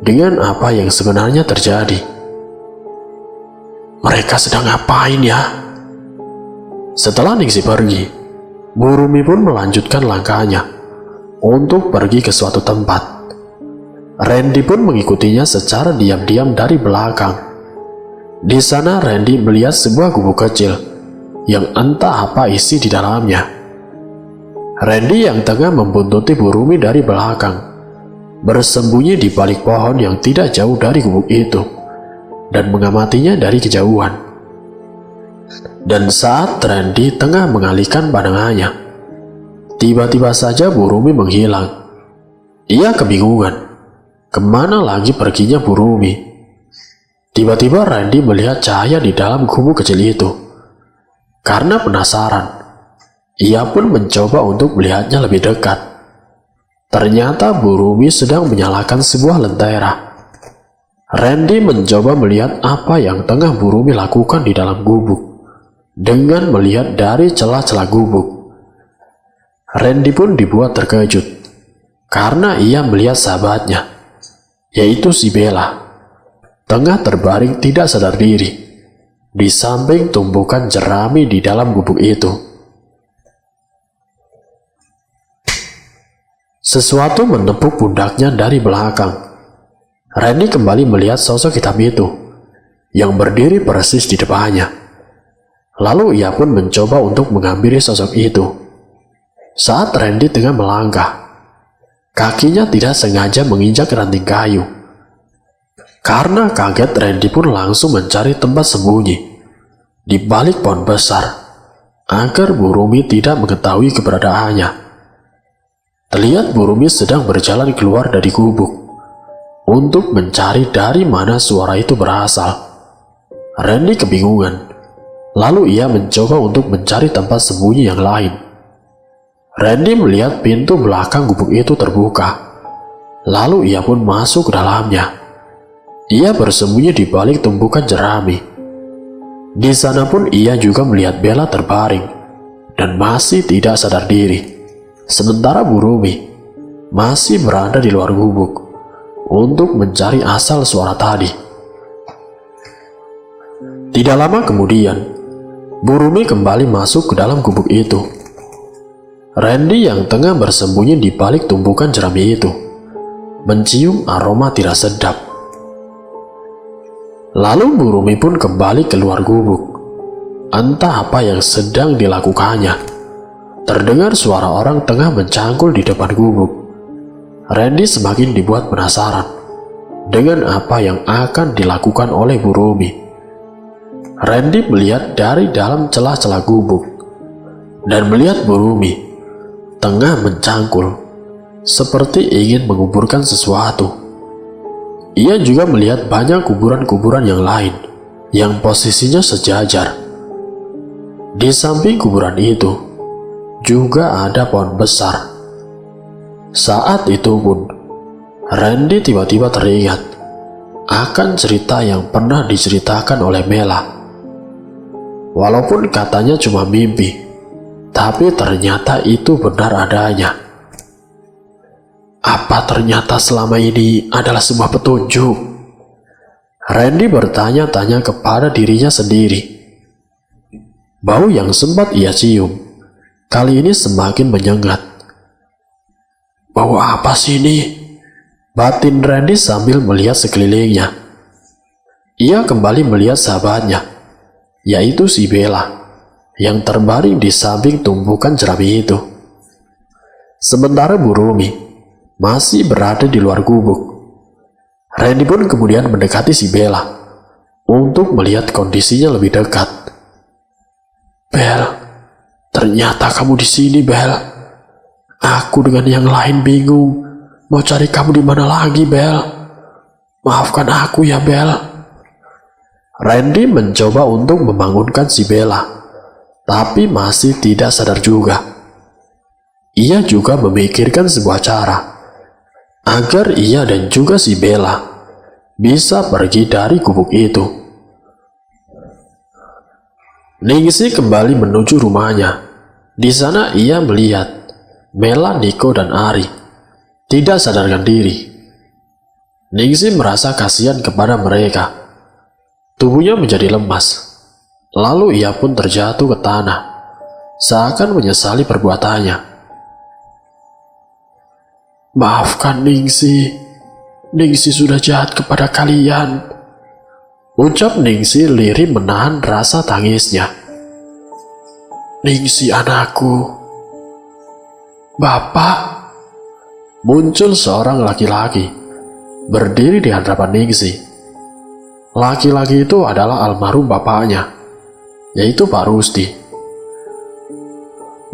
dengan apa yang sebenarnya terjadi. Mereka sedang ngapain ya? Setelah Ningsi pergi, Rumi pun melanjutkan langkahnya untuk pergi ke suatu tempat. Randy pun mengikutinya secara diam-diam dari belakang. Di sana Randy melihat sebuah gubuk kecil yang entah apa isi di dalamnya. Randy yang tengah membuntuti Rumi dari belakang bersembunyi di balik pohon yang tidak jauh dari gubuk itu dan mengamatinya dari kejauhan. Dan saat Randy tengah mengalihkan pandangannya, tiba-tiba saja Rumi menghilang. Ia kebingungan, kemana lagi perginya Rumi? Tiba-tiba Randy melihat cahaya di dalam gubuk kecil itu. Karena penasaran, ia pun mencoba untuk melihatnya lebih dekat. Ternyata Rumi sedang menyalakan sebuah lentera. Randy mencoba melihat apa yang tengah Bu Rumi lakukan di dalam gubuk dengan melihat dari celah-celah gubuk. Randy pun dibuat terkejut karena ia melihat sahabatnya, yaitu si Bella, tengah terbaring tidak sadar diri di samping tumpukan jerami di dalam gubuk itu. Sesuatu menepuk pundaknya dari belakang. Randy kembali melihat sosok hitam itu yang berdiri persis di depannya. Lalu ia pun mencoba untuk menghampiri sosok itu. Saat Randy tengah melangkah, kakinya tidak sengaja menginjak ranting kayu. Karena kaget, Randy pun langsung mencari tempat sembunyi di balik pohon besar agar Bu Rumi tidak mengetahui keberadaannya. Terlihat Bu Rumi sedang berjalan keluar dari gubuk untuk mencari dari mana suara itu berasal. Randy kebingungan, lalu ia mencoba untuk mencari tempat sembunyi yang lain. Randy melihat pintu belakang gubuk itu terbuka, lalu ia pun masuk ke dalamnya. Ia bersembunyi di balik tumpukan jerami. Di sana pun ia juga melihat Bella terbaring dan masih tidak sadar diri. Sementara Bu Rumi masih berada di luar gubuk untuk mencari asal suara tadi. Tidak lama kemudian, Bu Rumi kembali masuk ke dalam gubuk itu. Randy yang tengah bersembunyi di balik tumpukan jerami itu mencium aroma tidak sedap. Lalu Bu Rumi pun kembali keluar gubuk. Entah apa yang sedang dilakukannya. Terdengar suara orang tengah mencangkul di depan gubuk. Randy semakin dibuat penasaran dengan apa yang akan dilakukan oleh Bu Rumi. Randy melihat dari dalam celah-celah gubuk dan melihat Bu Rumi tengah mencangkul seperti ingin menguburkan sesuatu. Ia juga melihat banyak kuburan-kuburan yang lain yang posisinya sejajar. Di samping kuburan itu juga ada pohon besar. Saat itu pun, Randy tiba-tiba teringat akan cerita yang pernah diceritakan oleh Mela. Walaupun katanya cuma mimpi, tapi ternyata itu benar adanya. Apa ternyata selama ini adalah sebuah petunjuk? Randy bertanya-tanya kepada dirinya sendiri. Bau yang sempat ia cium kali ini semakin menyengat. Bau apa sih ini? Batin Randy sambil melihat sekelilingnya. Ia kembali melihat sahabatnya, yaitu si Bella, yang terbaring di samping tumpukan jerami itu. Sementara Bu Rumi masih berada di luar gubuk. Randy pun kemudian mendekati si Bella untuk melihat kondisinya lebih dekat. Bel, ternyata kamu di sini, Bel. Aku dengan yang lain bingung mau cari kamu di mana lagi, Bel. Maafkan aku ya, Bel. Randy mencoba untuk membangunkan si Bella, tapi masih tidak sadar juga. Ia juga memikirkan sebuah cara agar ia dan juga si Bella bisa pergi dari gubuk itu. Ningsih kembali menuju rumahnya. Di sana ia melihat Mela, Nico, dan Ari tidak sadarkan diri. Ningsih merasa kasihan kepada mereka. Tubuhnya menjadi lemas. Lalu ia pun terjatuh ke tanah, seakan menyesali perbuatannya. Maafkan Ningsih. Ningsih sudah jahat kepada kalian, ucap Ningsih lirih menahan rasa tangisnya. Ningsih anakku. Bapak. Muncul seorang laki-laki berdiri di hadapan Ningsih. Laki-laki itu adalah almarhum bapaknya, yaitu Pak Rusti.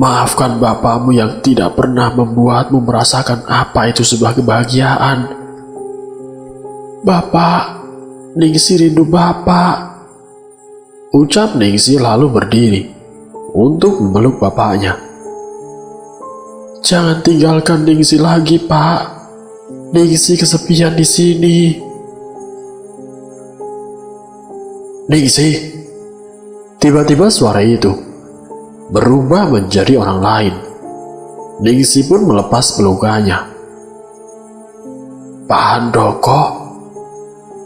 Maafkan bapakmu yang tidak pernah membuatmu merasakan apa itu sebuah kebahagiaan. Bapak, Ningsih rindu Bapak, ucap Ningsih lalu berdiri untuk memeluk bapaknya. Jangan tinggalkan Ningsih lagi, Pak. Ningsih kesepian di sini. Ningsih. Tiba-tiba suara itu berubah menjadi orang lain. Ningsih pun melepas pelukannya. Pak Handoko,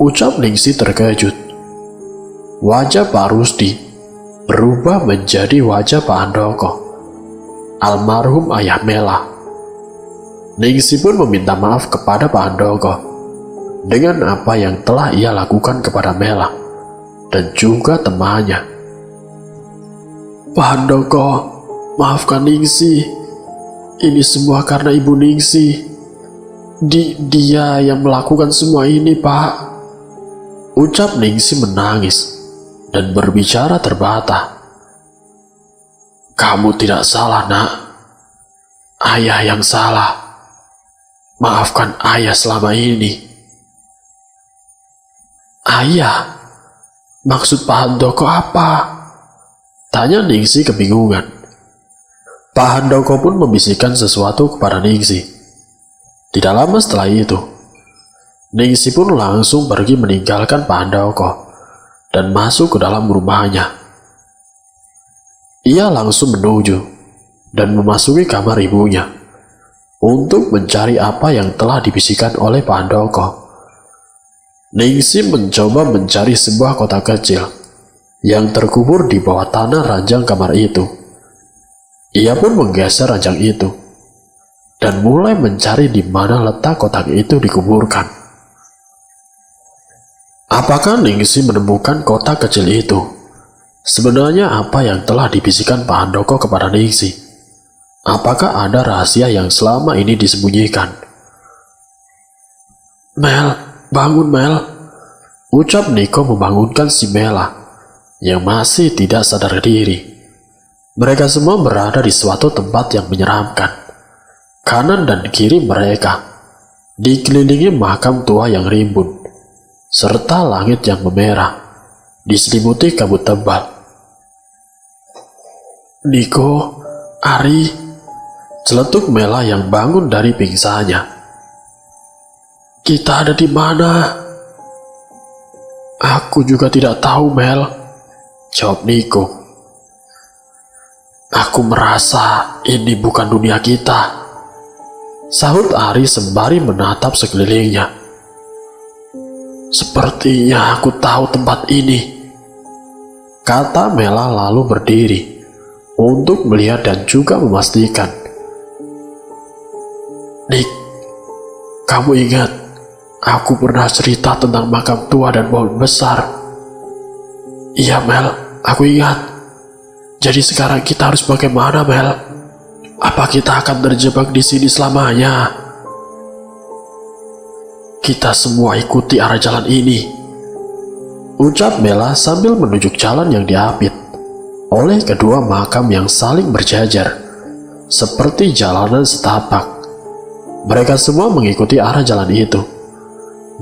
ucap Ningsih terkejut. Wajah Pak Rusdi berubah menjadi wajah Pak Handoko, almarhum ayah Mela. Ningsih pun meminta maaf kepada Pak Handoko dengan apa yang telah ia lakukan kepada Mela dan juga temannya. Pak Handoko, maafkan Ningsih. Ini semua karena Ibu Ningsih. Dia yang melakukan semua ini, Pak. Ucap Ningsih menangis dan berbicara terbata. Kamu tidak salah, Nak. Ayah yang salah. Maafkan ayah selama ini. Ayah? Maksud Pak Handoko apa? Tanya Ningsih kebingungan. Pak Handoko pun membisikkan sesuatu kepada Ningsih. Tidak lama setelah itu, Ningsih pun langsung pergi meninggalkan Pak Handoko dan masuk ke dalam rumahnya. Ia langsung menuju dan memasuki kamar ibunya untuk mencari apa yang telah dibisikkan oleh Pak Handoko. Ningsih mencoba mencari sebuah kotak kecil yang terkubur di bawah tanah ranjang kamar itu. Ia pun menggeser ranjang itu dan mulai mencari di mana letak kotak itu dikuburkan. Apakah Ningsih menemukan kotak kecil itu? Sebenarnya apa yang telah dibisikkan Pak Handoko kepada Ningsih? Apakah ada rahasia yang selama ini disembunyikan? Mel, bangun Mel. Ucap Niko membangunkan si Mela yang masih tidak sadar diri. Mereka semua berada di suatu tempat yang menyeramkan. Kanan dan kiri mereka dikelilingi makam tua yang rimbun, serta langit yang memerah, diselimuti kabut tebal. Niko, Ari, celetuk Mela yang bangun dari pingsannya. Kita ada di mana? Aku juga tidak tahu, Mel, jawab Niko. Aku merasa ini bukan dunia kita, sahut Ari sembari menatap sekelilingnya. Sepertinya aku tahu tempat ini, kata Mela lalu berdiri untuk melihat dan juga memastikan. Nick, kamu ingat aku pernah cerita tentang makam tua dan pohon besar? Iya Mel, aku ingat. Jadi sekarang kita harus bagaimana, Mel? Apa kita akan terjebak di sini selamanya? Kita semua ikuti arah jalan ini, ucap Mela sambil menunjuk jalan yang diapit oleh kedua makam yang saling berjajar, seperti jalanan setapak. Mereka semua mengikuti arah jalan itu.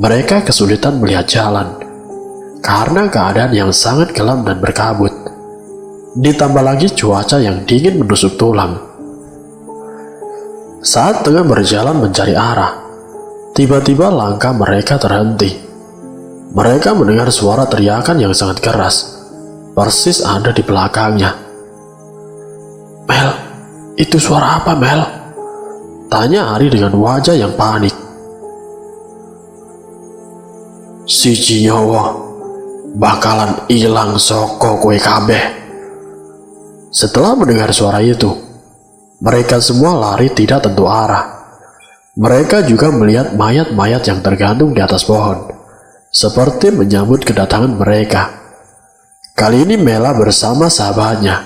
Mereka kesulitan melihat jalan karena keadaan yang sangat gelap dan berkabut. Ditambah lagi cuaca yang dingin menusuk tulang. Saat tengah berjalan mencari arah, tiba-tiba langkah mereka terhenti. Mereka mendengar suara teriakan yang sangat keras, persis ada di belakangnya. Mel, itu suara apa, Mel? Tanya Ari dengan wajah yang panik. Si Nyawa bakalan ilang soko kowe kabeh. Setelah mendengar suara itu, mereka semua lari tidak tentu arah. Mereka juga melihat mayat-mayat yang tergantung di atas pohon, seperti menyambut kedatangan mereka. Kali ini Mela bersama sahabatnya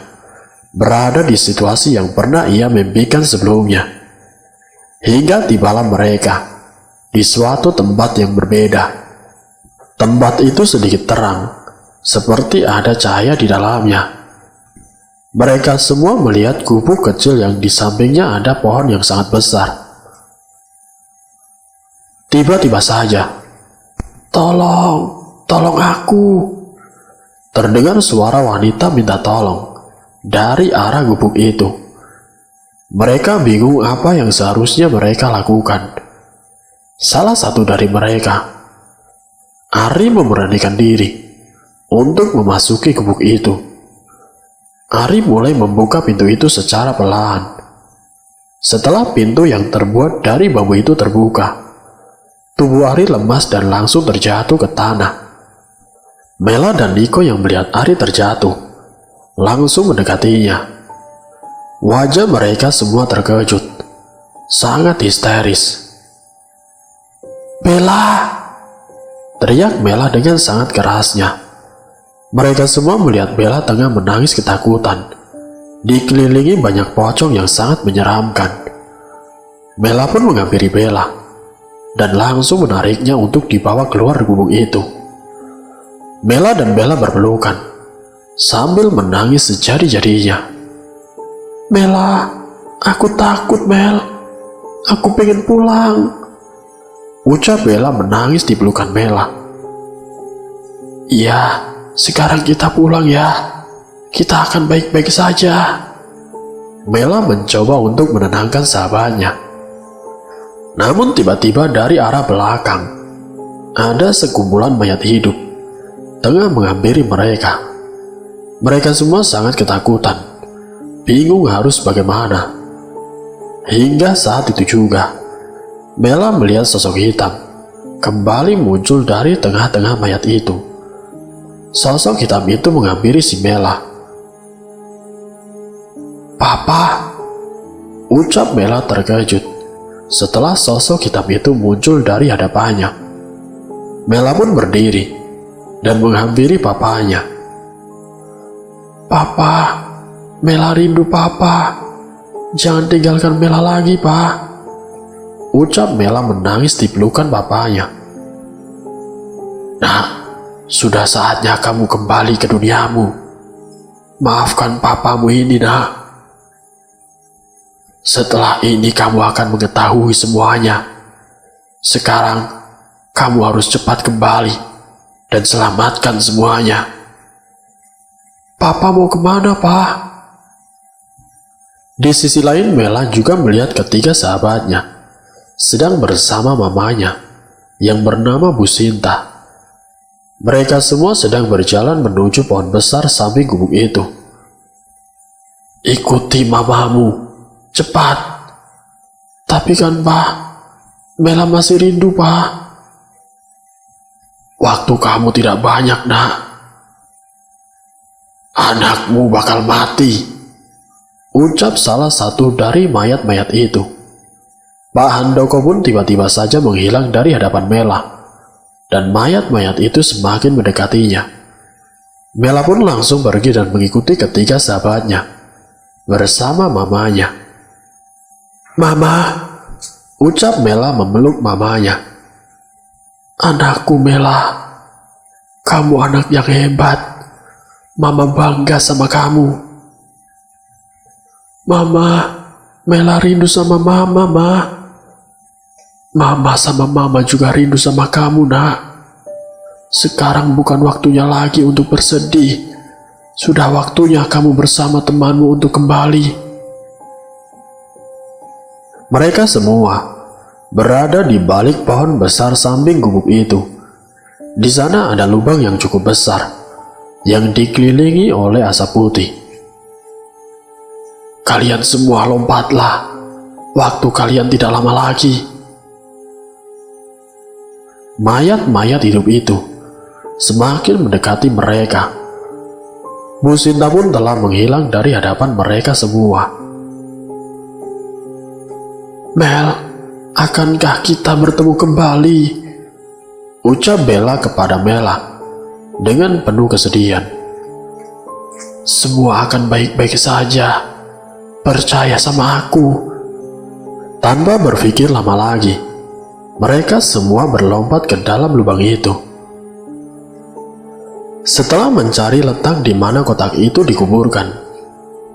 berada di situasi yang pernah ia mimpikan sebelumnya. Hingga tibalah mereka di suatu tempat yang berbeda. Tempat itu sedikit terang, seperti ada cahaya di dalamnya. Mereka semua melihat gubuk kecil yang di sampingnya ada pohon yang sangat besar. Tiba-tiba saja, tolong aku. Terdengar suara wanita minta tolong dari arah gubuk itu. Mereka bingung apa yang seharusnya mereka lakukan. Salah satu dari mereka, Ari, memberanikan diri untuk memasuki gubuk itu. Ari mulai membuka pintu itu secara perlahan. Setelah pintu yang terbuat dari bambu itu terbuka, tubuh Ari lemas dan langsung terjatuh ke tanah. Mela dan Niko yang melihat Ari terjatuh langsung mendekatinya. Wajah mereka semua terkejut, sangat histeris. "Bella!" teriak Mela dengan sangat kerasnya. Mereka semua melihat Bella tengah menangis ketakutan, dikelilingi banyak pocong yang sangat menyeramkan. Mela pun menghampiri Bella dan langsung menariknya untuk dibawa keluar dari gubuk itu. Mela dan Bella berpelukan sambil menangis sejadi-jadinya. "Mela, aku takut, Mel. Aku pengen pulang," ucap Bella menangis di pelukan Mela. "Iya, sekarang kita pulang ya. Kita akan baik-baik saja." Mela mencoba untuk menenangkan sahabatnya. Namun tiba-tiba dari arah belakang, ada sekumpulan mayat hidup tengah menghampiri mereka. Mereka semua sangat ketakutan, bingung harus bagaimana. Hingga saat itu juga, Mela melihat sosok hitam kembali muncul dari tengah-tengah mayat itu. Sosok hitam itu menghampiri si Mela. "Papa," ucap Mela terkejut setelah sosok hitam itu muncul dari hadapannya. Mela pun berdiri dan menghampiri papanya. "Papa, Mela rindu Papa. Jangan tinggalkan Mela lagi, Pak," ucap Mela menangis di pelukan papanya. "Nak, sudah saatnya kamu kembali ke duniamu. Maafkan papamu ini, nak. Setelah ini kamu akan mengetahui semuanya. Sekarang, kamu harus cepat kembali dan selamatkan semuanya." "Papa mau kemana, Pak?" Di sisi lain, Mela juga melihat ketiga sahabatnya sedang bersama mamanya yang bernama Bu Sinta. Mereka semua sedang berjalan menuju pohon besar samping gubuk itu. "Ikuti mamamu, cepat." "Tapi kan, Pak, Mela masih rindu, Pak." "Waktu kamu tidak banyak, nak. Anakmu bakal mati," ucap salah satu dari mayat-mayat itu. Pak Handoko pun tiba-tiba saja menghilang dari hadapan Mela, dan mayat-mayat itu semakin mendekatinya. Mela pun langsung pergi dan mengikuti ketiga sahabatnya bersama mamanya. "Mama," ucap Mela memeluk mamanya. "Anakku Mela, kamu anak yang hebat. Mama bangga sama kamu." "Mama, Mela rindu sama Mama, Ma." "Mama sama Mama juga rindu sama kamu, nak. Sekarang bukan waktunya lagi untuk bersedih. Sudah waktunya kamu bersama temanmu untuk kembali." Mereka semua berada di balik pohon besar samping gubuk itu. Di sana ada lubang yang cukup besar yang dikelilingi oleh asap putih. "Kalian semua lompatlah. Waktu kalian tidak lama lagi." Mayat-mayat hidup itu semakin mendekati mereka. Bu Sinta pun telah menghilang dari hadapan mereka semua. "Mel, akankah kita bertemu kembali?" ucap Bella kepada Mela dengan penuh kesedihan. "Semua akan baik-baik saja. Percaya sama aku." Tanpa berpikir lama lagi, mereka semua berlompat ke dalam lubang itu. Setelah mencari letak di mana kotak itu dikuburkan,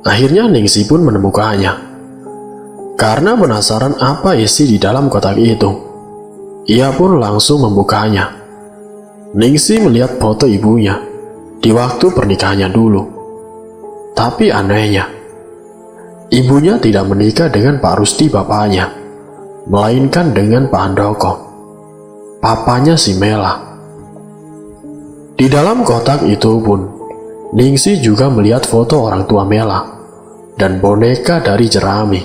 akhirnya Ningsi pun menemukannya. Karena penasaran apa isi di dalam kotak itu, ia pun langsung membukanya. Ningsi melihat foto ibunya di waktu pernikahannya dulu. Tapi anehnya, ibunya tidak menikah dengan Pak Rusti bapaknya, melainkan dengan Pak Handoko, papanya si Mela. Di dalam kotak itu pun, Ningsih juga melihat foto orang tua Mela dan boneka dari jerami.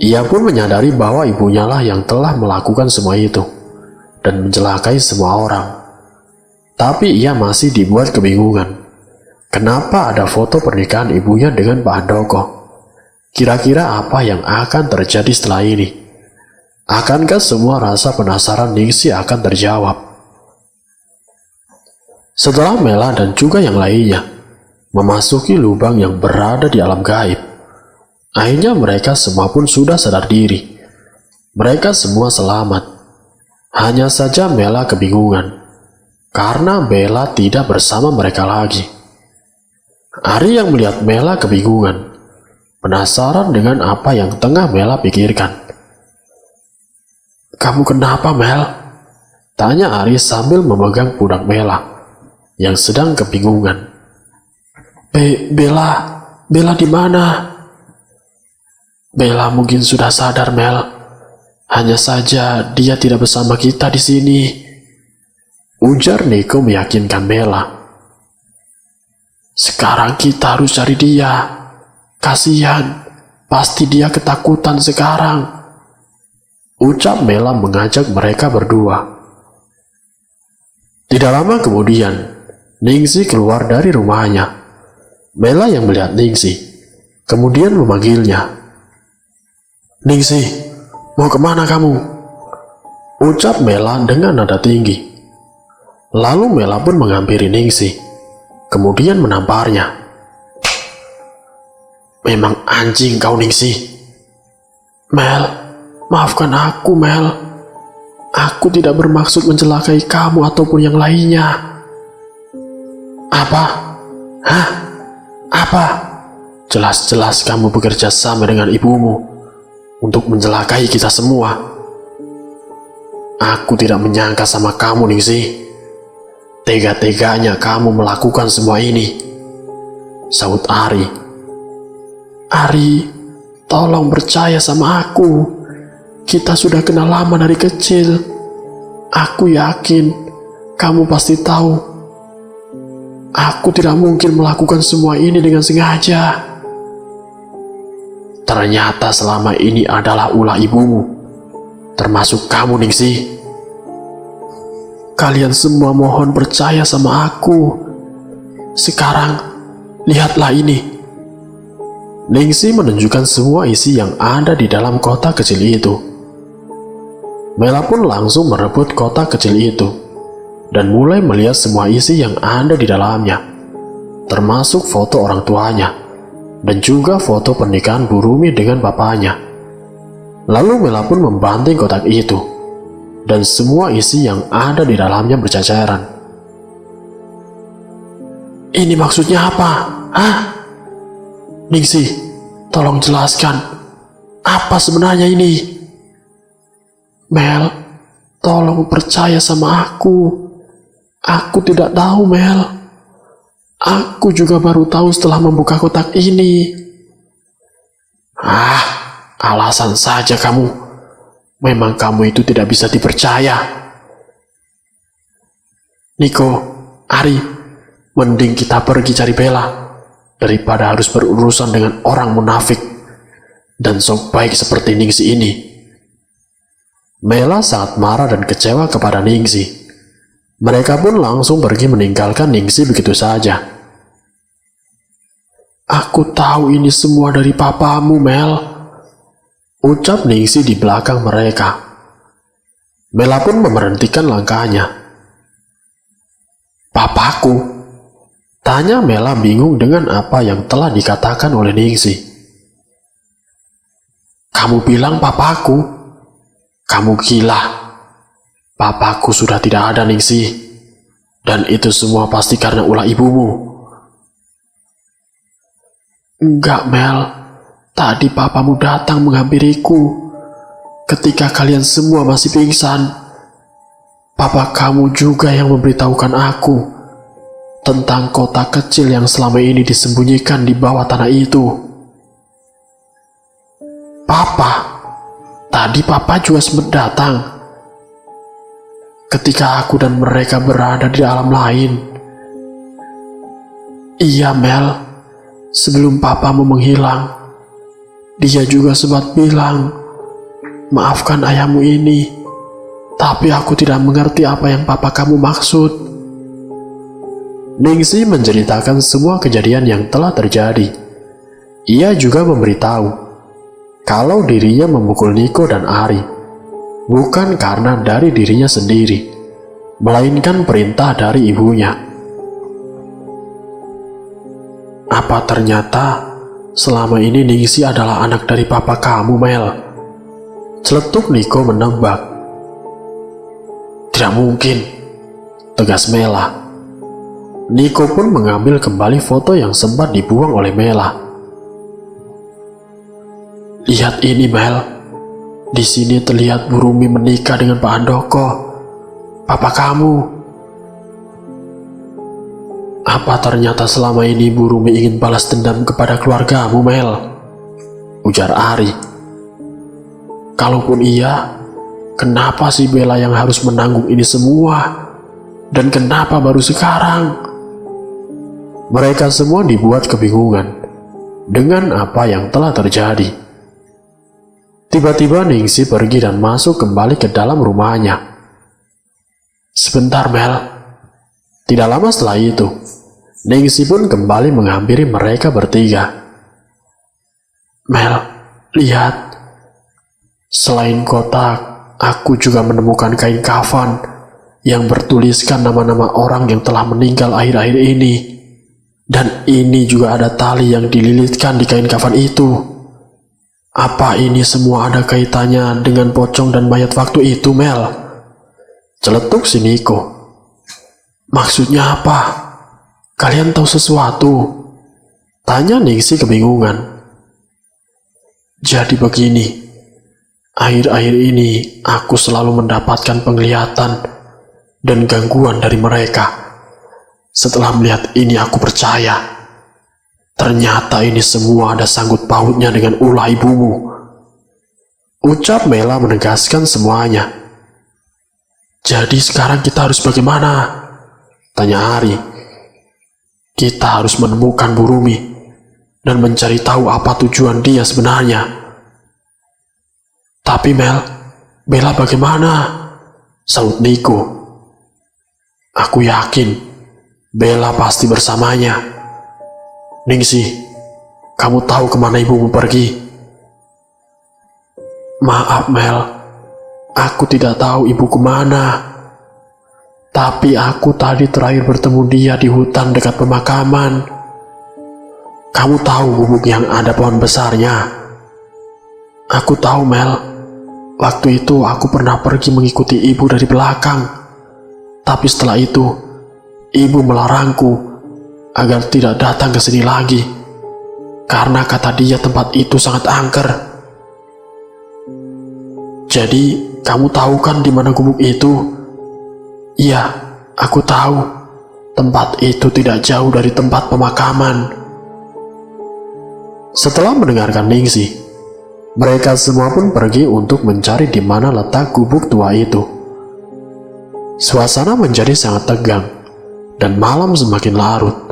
Ia pun menyadari bahwa ibunya lah yang telah melakukan semua itu dan mencelakai semua orang. Tapi ia masih dibuat kebingungan. Kenapa ada foto pernikahan ibunya dengan Pak Handoko? Kira-kira apa yang akan terjadi setelah ini? Akankah semua rasa penasaran Ningsih akan terjawab? Setelah Mela dan juga yang lainnya memasuki lubang yang berada di alam gaib, akhirnya mereka semua pun sudah sadar diri. Mereka semua selamat. Hanya saja Mela kebingungan karena Bella tidak bersama mereka lagi. Ari yang melihat Mela kebingungan, penasaran dengan apa yang tengah Mela pikirkan. "Kamu kenapa, Mel?" tanya Ari sambil memegang pundak Mela yang sedang kebingungan. Bella di mana?" "Bella mungkin sudah sadar, Mel. Hanya saja dia tidak bersama kita di sini," ujar Nico meyakinkan Mela. "Sekarang kita harus cari dia. Kasihan, pasti dia ketakutan sekarang," ucap Mela mengajak mereka berdua. Tidak lama kemudian, Ningsih keluar dari rumahnya. Mela yang melihat Ningsih, kemudian memanggilnya. "Ningsih, mau kemana kamu?" ucap Mela dengan nada tinggi. Lalu Mela pun menghampiri Ningsih, kemudian menamparnya. "Memang anjing kau, Ningsih." "Mel, maafkan aku, Mel. Aku tidak bermaksud mencelakai kamu ataupun yang lainnya." "Apa? Hah? Apa? Jelas-jelas kamu bekerja sama dengan ibumu untuk mencelakai kita semua. Aku tidak menyangka sama kamu, Ningsih. Tega-teganya kamu melakukan semua ini," sahut Ari. "Ari, tolong percaya sama aku. Kita sudah kenal lama dari kecil. Aku yakin kamu pasti tahu. Aku tidak mungkin melakukan semua ini dengan sengaja." "Ternyata selama ini adalah ulah ibumu, termasuk kamu, Ningsih. Kalian semua mohon percaya sama aku. Sekarang, lihatlah ini." Ningsih menunjukkan semua isi yang ada di dalam kotak kecil itu. Mela pun langsung merebut kotak kecil itu dan mulai melihat semua isi yang ada di dalamnya, termasuk foto orang tuanya dan juga foto pernikahan Bu Rumi dengan bapaknya. Lalu Mela pun membanting kotak itu, dan semua isi yang ada di dalamnya berceceran. "Ini maksudnya apa? Hah? Ningsih, tolong jelaskan. Apa sebenarnya ini?" "Mel, tolong percaya sama aku. Aku tidak tahu, Mel. Aku juga baru tahu setelah membuka kotak ini." "Ah, alasan saja kamu. Memang kamu itu tidak bisa dipercaya." "Nico, Ari, mending kita pergi cari Bella daripada harus berurusan dengan orang munafik dan sok baik seperti Ningsih ini." Mela sangat marah dan kecewa kepada Ningsih. Mereka pun langsung pergi meninggalkan Ningsih begitu saja. "Aku tahu ini semua dari papamu, Mel," ucap Ningsih di belakang mereka. Mela pun memberhentikan langkahnya. "Papaku?" tanya Mela bingung dengan apa yang telah dikatakan oleh Ningsih. "Kamu bilang papaku? Kamu gila. Papaku sudah tidak ada, Ningsih. Dan itu semua pasti karena ulah ibumu." "Enggak, Mel. Tadi papamu datang menghampiriku ketika kalian semua masih pingsan. Papa kamu juga yang memberitahukan aku tentang kotak kecil yang selama ini disembunyikan di bawah tanah itu." "Papa? Tadi papa juga sempat datang?" ketika aku dan mereka berada di alam lain. Iya Mel, sebelum papamu menghilang, dia juga sempat bilang, maafkan ayahmu ini, tapi aku tidak mengerti apa yang papa kamu maksud. Ningsi menceritakan semua kejadian yang telah terjadi. Ia juga memberitahu kalau dirinya memukul Niko dan Ari bukan karena dari dirinya sendiri, melainkan perintah dari ibunya. Apa ternyata selama ini Ningsi adalah anak dari papa kamu, Mel? Celetuk Niko menebak. Tidak mungkin, tegas Mela. Niko pun mengambil kembali foto yang sempat dibuang oleh Mela. Lihat ini Mel, di sini terlihat Bu Rumi menikah dengan Pak Handoko, papa kamu. Apa ternyata selama ini Bu Rumi ingin balas dendam kepada keluargamu, Mel? Ujar Ari. Kalaupun iya, kenapa si Bella yang harus menanggung ini semua? Dan kenapa baru sekarang? Mereka semua dibuat kebingungan dengan apa yang telah terjadi. Tiba-tiba Ningsi pergi dan masuk kembali ke dalam rumahnya. Sebentar Mel. Tidak lama setelah itu, Ningsi pun kembali menghampiri mereka bertiga. Mel, lihat. Selain kotak, aku juga menemukan kain kafan yang bertuliskan nama-nama orang yang telah meninggal akhir-akhir ini. Dan ini juga ada tali yang dililitkan di kain kafan itu. Apa ini semua ada kaitannya dengan pocong dan mayat waktu itu, Mel? Celetuk si Niko. Maksudnya apa? Kalian tahu sesuatu? Tanya Ningsi kebingungan. Jadi begini, akhir-akhir ini aku selalu mendapatkan penglihatan dan gangguan dari mereka. Setelah melihat ini aku percaya. Ternyata ini semua ada sangkut pautnya dengan ulah ibumu. Ucap Mela menegaskan semuanya. Jadi sekarang kita harus bagaimana? Tanya Ari. Kita harus menemukan Bu Rumi dan mencari tahu apa tujuan dia sebenarnya. Tapi Mel, Bella bagaimana? Saut Niko. Aku yakin Bella pasti bersamanya. Ningsi, kamu tahu kemana ibumu pergi? Maaf Mel, aku tidak tahu ibu kemana. Tapi aku tadi terakhir bertemu dia di hutan dekat pemakaman. Kamu tahu gubuk yang ada pohon besarnya? Aku tahu Mel, waktu itu aku pernah pergi mengikuti ibu dari belakang. Tapi setelah itu, ibu melarangku agar tidak datang ke sini lagi, karena kata dia tempat itu sangat angker. Jadi, kamu tahu kan di mana gubuk itu? Iya, aku tahu. Tempat itu tidak jauh dari tempat pemakaman. Setelah mendengarkan Ningsi, mereka semua pun pergi untuk mencari di mana letak gubuk tua itu. Suasana menjadi sangat tegang, dan malam semakin larut.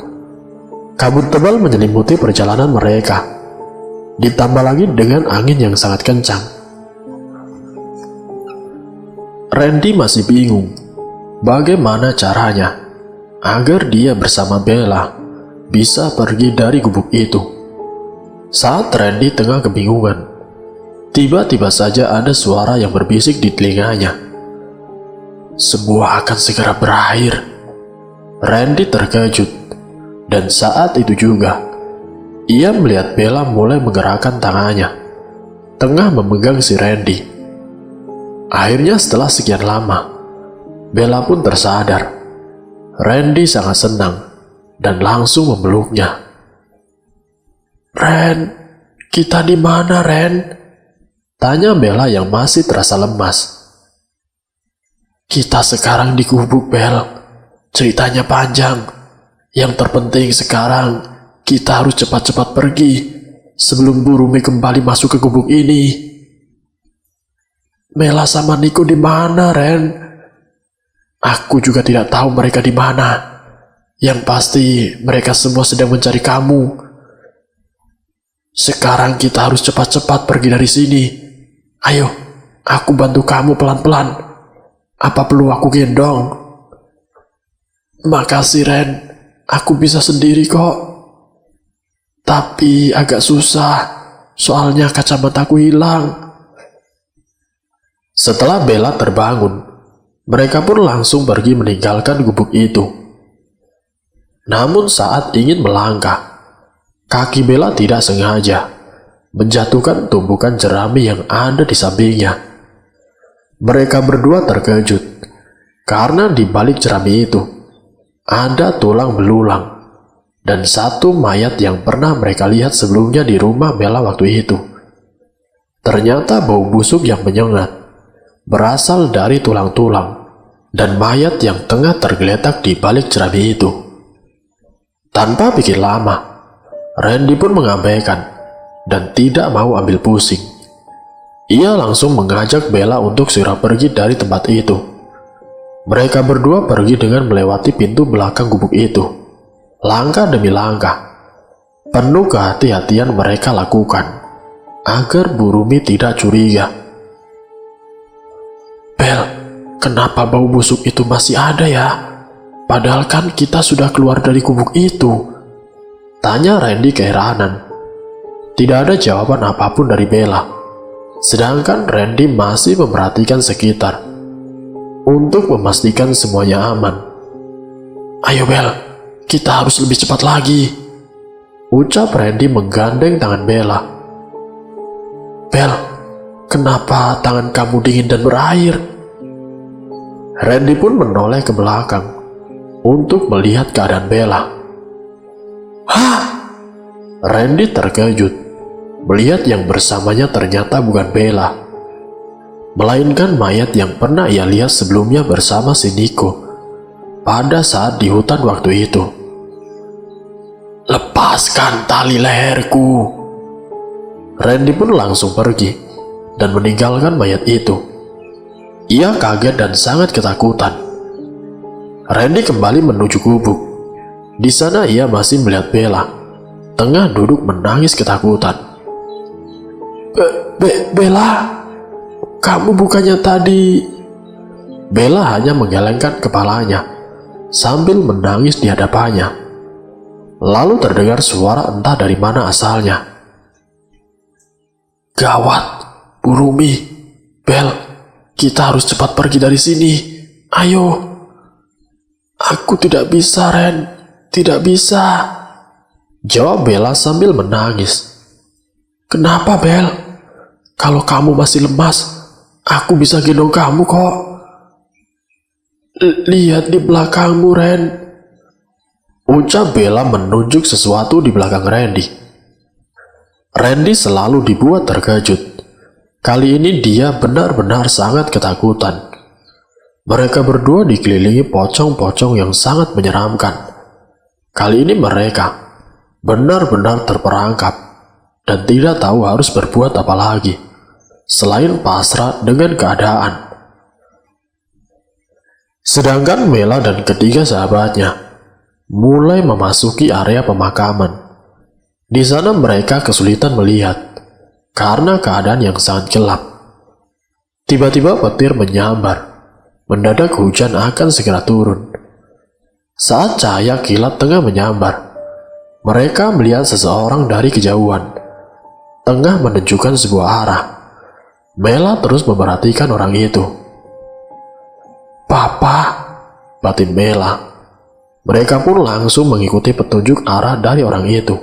Kabut tebal menyelimuti perjalanan mereka, ditambah lagi dengan angin yang sangat kencang. Randy masih bingung bagaimana caranya agar dia bersama Bella bisa pergi dari gubuk itu. Saat Randy tengah kebingungan, tiba-tiba saja ada suara yang berbisik di telinganya. Semua akan segera berakhir. Randy terkejut. Dan saat itu juga, ia melihat Bella mulai menggerakkan tangannya, tengah memegang si Randy. Akhirnya setelah sekian lama, Bella pun tersadar. Randy sangat senang dan langsung memeluknya. Ren, kita di mana Ren? Tanya Bella yang masih terasa lemas. Kita sekarang di gubuk Bel. Ceritanya panjang. Yang terpenting sekarang, kita harus cepat-cepat pergi sebelum Bu Rumi kembali masuk ke gubuk ini. Mela sama Niko di mana, Ren? Aku juga tidak tahu mereka di mana. Yang pasti mereka semua sedang mencari kamu. Sekarang kita harus cepat-cepat pergi dari sini. Ayo, aku bantu kamu pelan-pelan. Apa perlu aku gendong? Makasih, Ren. Aku bisa sendiri kok. Tapi agak susah, soalnya kacamataku hilang. Setelah Bella terbangun, mereka pun langsung pergi meninggalkan gubuk itu. Namun saat ingin melangkah, kaki Bella tidak sengaja menjatuhkan tumpukan jerami yang ada di sampingnya. Mereka berdua terkejut karena di balik jerami itu ada tulang belulang dan satu mayat yang pernah mereka lihat sebelumnya di rumah Bella waktu itu. Ternyata bau busuk yang menyengat berasal dari tulang-tulang dan mayat yang tengah tergeletak di balik jerami itu. Tanpa pikir lama, Randy pun mengabaikan dan tidak mau ambil pusing. Ia langsung mengajak Bella untuk segera pergi dari tempat itu. Mereka berdua pergi dengan melewati pintu belakang gubuk itu. Langkah demi langkah, penuh kehati-hatian mereka lakukan agar Bu Rumi tidak curiga. Bel, kenapa bau busuk itu masih ada ya? Padahal kan kita sudah keluar dari gubuk itu. Tanya Randy keheranan. Tidak ada jawaban apapun dari Bella. Sedangkan Randy masih memperhatikan sekitar untuk memastikan semuanya aman. Ayo Bel, kita harus lebih cepat lagi. Ucap Randy menggandeng tangan Bella. Bel, kenapa tangan kamu dingin dan berair? Randy pun menoleh ke belakang untuk melihat keadaan Bella. Hah? Randy terkejut melihat yang bersamanya ternyata bukan Bella, melainkan mayat yang pernah ia lihat sebelumnya bersama si Nico pada saat di hutan waktu itu. Lepaskan tali leherku. Randy pun langsung pergi dan meninggalkan mayat itu. Ia kaget dan sangat ketakutan. Randy kembali menuju gubuk. Di sana ia masih melihat Bella tengah duduk menangis ketakutan. Bella, kamu bukannya tadi... Bella hanya menggelengkan kepalanya sambil menangis di hadapannya. Lalu terdengar suara entah dari mana asalnya. Gawat, Bu Rumi, Bel, kita harus cepat pergi dari sini. Ayo. Aku tidak bisa, Ren. Tidak bisa. Jawab Bella sambil menangis. Kenapa, Bel? Kalau kamu masih lemas, aku bisa gendong kamu kok. Lihat di belakangmu, Ren. Ucap Bella menunjuk sesuatu di belakang Randy. Randy selalu dibuat terkejut. Kali ini dia benar-benar sangat ketakutan. Mereka berdua dikelilingi pocong-pocong yang sangat menyeramkan. Kali ini mereka benar-benar terperangkap dan tidak tahu harus berbuat apa lagi selain pasrah dengan keadaan. Sedangkan Bella dan ketiga sahabatnya mulai memasuki area pemakaman. Di sana mereka kesulitan melihat karena keadaan yang sangat gelap. Tiba-tiba petir menyambar. Mendadak hujan akan segera turun. Saat cahaya kilat tengah menyambar, mereka melihat seseorang dari kejauhan, tengah menunjukkan sebuah arah. Bella terus memperhatikan orang itu. Papa, batin Bella. Mereka pun langsung mengikuti petunjuk arah dari orang itu.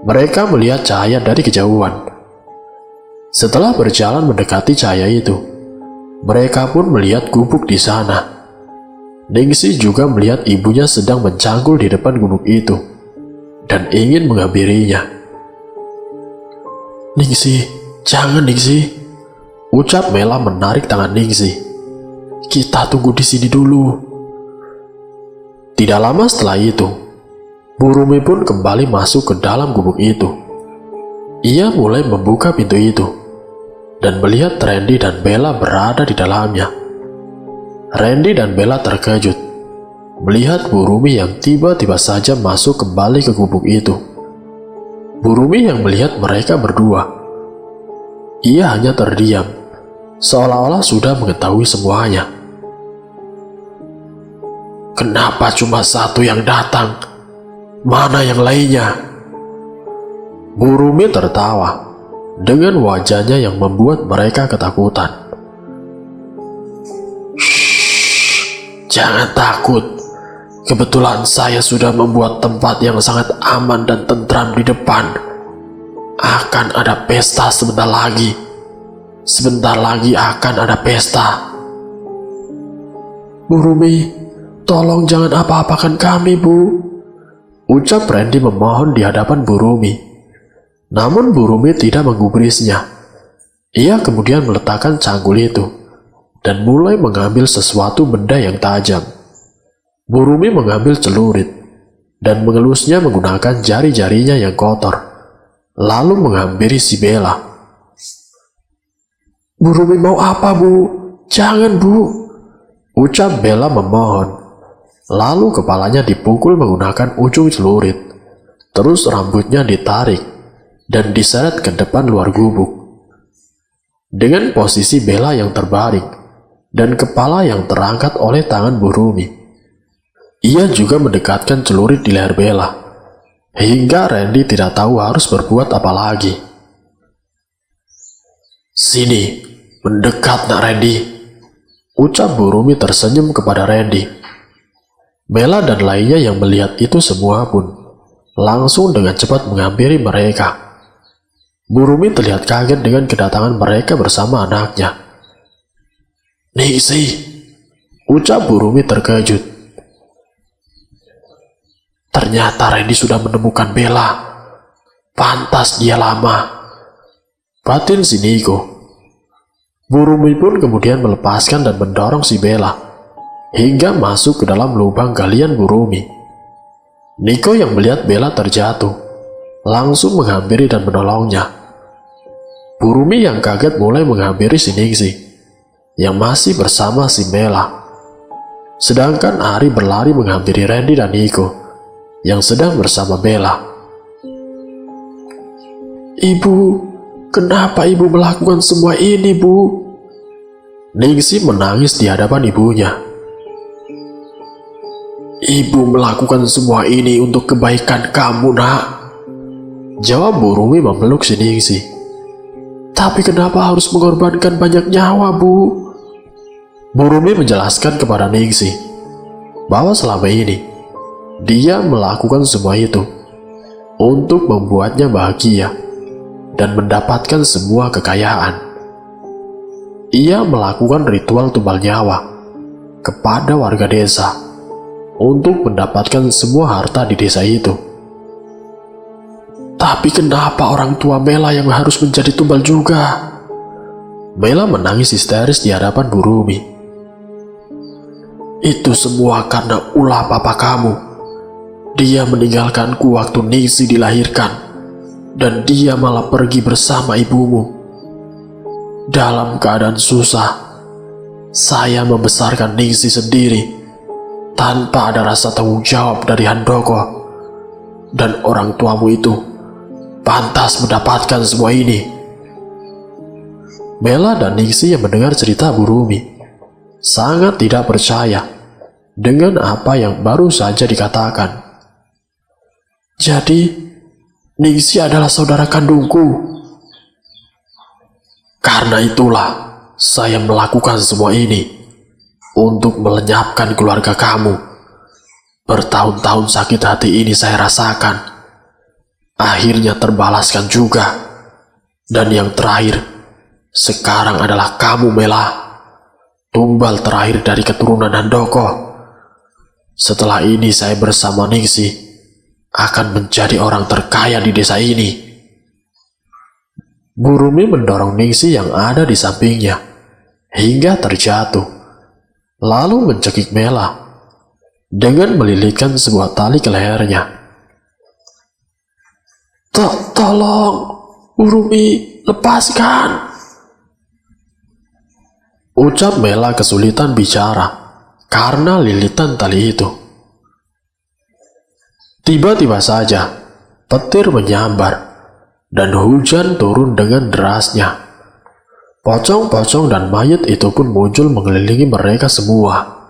Mereka melihat cahaya dari kejauhan. Setelah berjalan mendekati cahaya itu, mereka pun melihat gubuk di sana. Ningsi juga melihat ibunya sedang mencangkul di depan gubuk itu dan ingin menghampirinya. Ningsi, jangan Ningsi, ucap Bella menarik tangan Ningsi. Kita tunggu di sini dulu. Tidak lama setelah itu, Bu Rumi pun kembali masuk ke dalam gubuk itu. Ia mulai membuka pintu itu dan melihat Randy dan Bella berada di dalamnya. Randy dan Bella terkejut melihat Bu Rumi yang tiba-tiba saja masuk kembali ke gubuk itu. Bu Rumi yang melihat mereka berdua, ia hanya terdiam, seolah-olah sudah mengetahui semuanya. "Kenapa cuma satu yang datang? Mana yang lainnya?" Bu Rumi tertawa dengan wajahnya yang membuat mereka ketakutan. "Shh, jangan takut. Kebetulan saya sudah membuat tempat yang sangat aman dan tentram di depan. Akan ada pesta sebentar lagi. Sebentar lagi akan ada pesta." "Bu Rumi, tolong jangan apa-apakan kami, Bu," ucap Randy memohon di hadapan Bu Rumi. Namun Bu Rumi tidak menggubrisnya. Ia kemudian meletakkan canggul itu dan mulai mengambil sesuatu benda yang tajam. Bu Rumi mengambil celurit dan mengelusnya menggunakan jari-jarinya yang kotor, lalu menghampiri si Bella. "Bu Rumi mau apa, Bu? Jangan, Bu," ucap Bella memohon. Lalu kepalanya dipukul menggunakan ujung celurit, terus rambutnya ditarik dan diseret ke depan luar gubuk. Dengan posisi Bella yang terbaring dan kepala yang terangkat oleh tangan Bu Rumi, ia juga mendekatkan celurit di leher Bella, hingga Randy tidak tahu harus berbuat apa lagi. "Sini, mendekat nak Randy," ucap Bu Rumi tersenyum kepada Randy. Bella dan lainnya yang melihat itu semua pun langsung dengan cepat menghampiri mereka. Bu Rumi terlihat kaget dengan kedatangan mereka bersama anaknya. "Nixie," ucap Bu Rumi terkejut. "Ternyata Randy sudah menemukan Bella. Pantas dia lama," batin si Nico. Bu Rumi pun kemudian melepaskan dan mendorong si Bella hingga masuk ke dalam lubang galian Bu Rumi. Nico yang melihat Bella terjatuh langsung menghampiri dan menolongnya. Bu Rumi yang kaget mulai menghampiri si Nixie yang masih bersama si Bella. Sedangkan Ari berlari menghampiri Randy dan Nico yang sedang bersama Bella. "Ibu, kenapa ibu melakukan semua ini, Bu?" Nixie menangis di hadapan ibunya. "Ibu melakukan semua ini untuk kebaikan kamu, nak," jawab Bu Rumi memeluk si Nixie. "Tapi kenapa harus mengorbankan banyak nyawa, Bu?" Bu Rumi menjelaskan kepada Nixie bahwa selama ini dia melakukan semua itu untuk membuatnya bahagia dan mendapatkan semua kekayaan. Ia melakukan ritual tumbal nyawa kepada warga desa untuk mendapatkan semua harta di desa itu. "Tapi kenapa orang tua Bella yang harus menjadi tumbal juga?" Bella menangis histeris di hadapan Bu Rumi. "Itu semua karena ulah papa kamu. Dia meninggalkanku waktu Nixie dilahirkan, dan dia malah pergi bersama ibumu. Dalam keadaan susah, saya membesarkan Nixie sendiri, tanpa ada rasa tanggung jawab dari Handoko. Dan orang tuamu itu pantas mendapatkan semua ini." Bella dan Nixie yang mendengar cerita Bu Rumi sangat tidak percaya dengan apa yang baru saja dikatakan. "Jadi, Nixie adalah saudara kandungku. Karena itulah saya melakukan semua ini untuk melenyapkan keluarga kamu. Bertahun-tahun sakit hati ini saya rasakan. Akhirnya terbalaskan juga. Dan yang terakhir, sekarang adalah kamu, Bella, tumbal terakhir dari keturunan Handoko. Setelah ini saya bersama Nixie akan menjadi orang terkaya di desa ini." Bu Rumi mendorong Nixie yang ada di sampingnya hingga terjatuh, lalu mencekik Bella dengan melilitkan sebuah tali ke lehernya. Tolong, Bu Rumi, lepaskan," ucap Bella kesulitan bicara. karena lilitan tali itu. Tiba-tiba saja petir menyambar dan hujan turun dengan derasnya. Pocong-pocong dan mayat itu pun muncul mengelilingi mereka semua.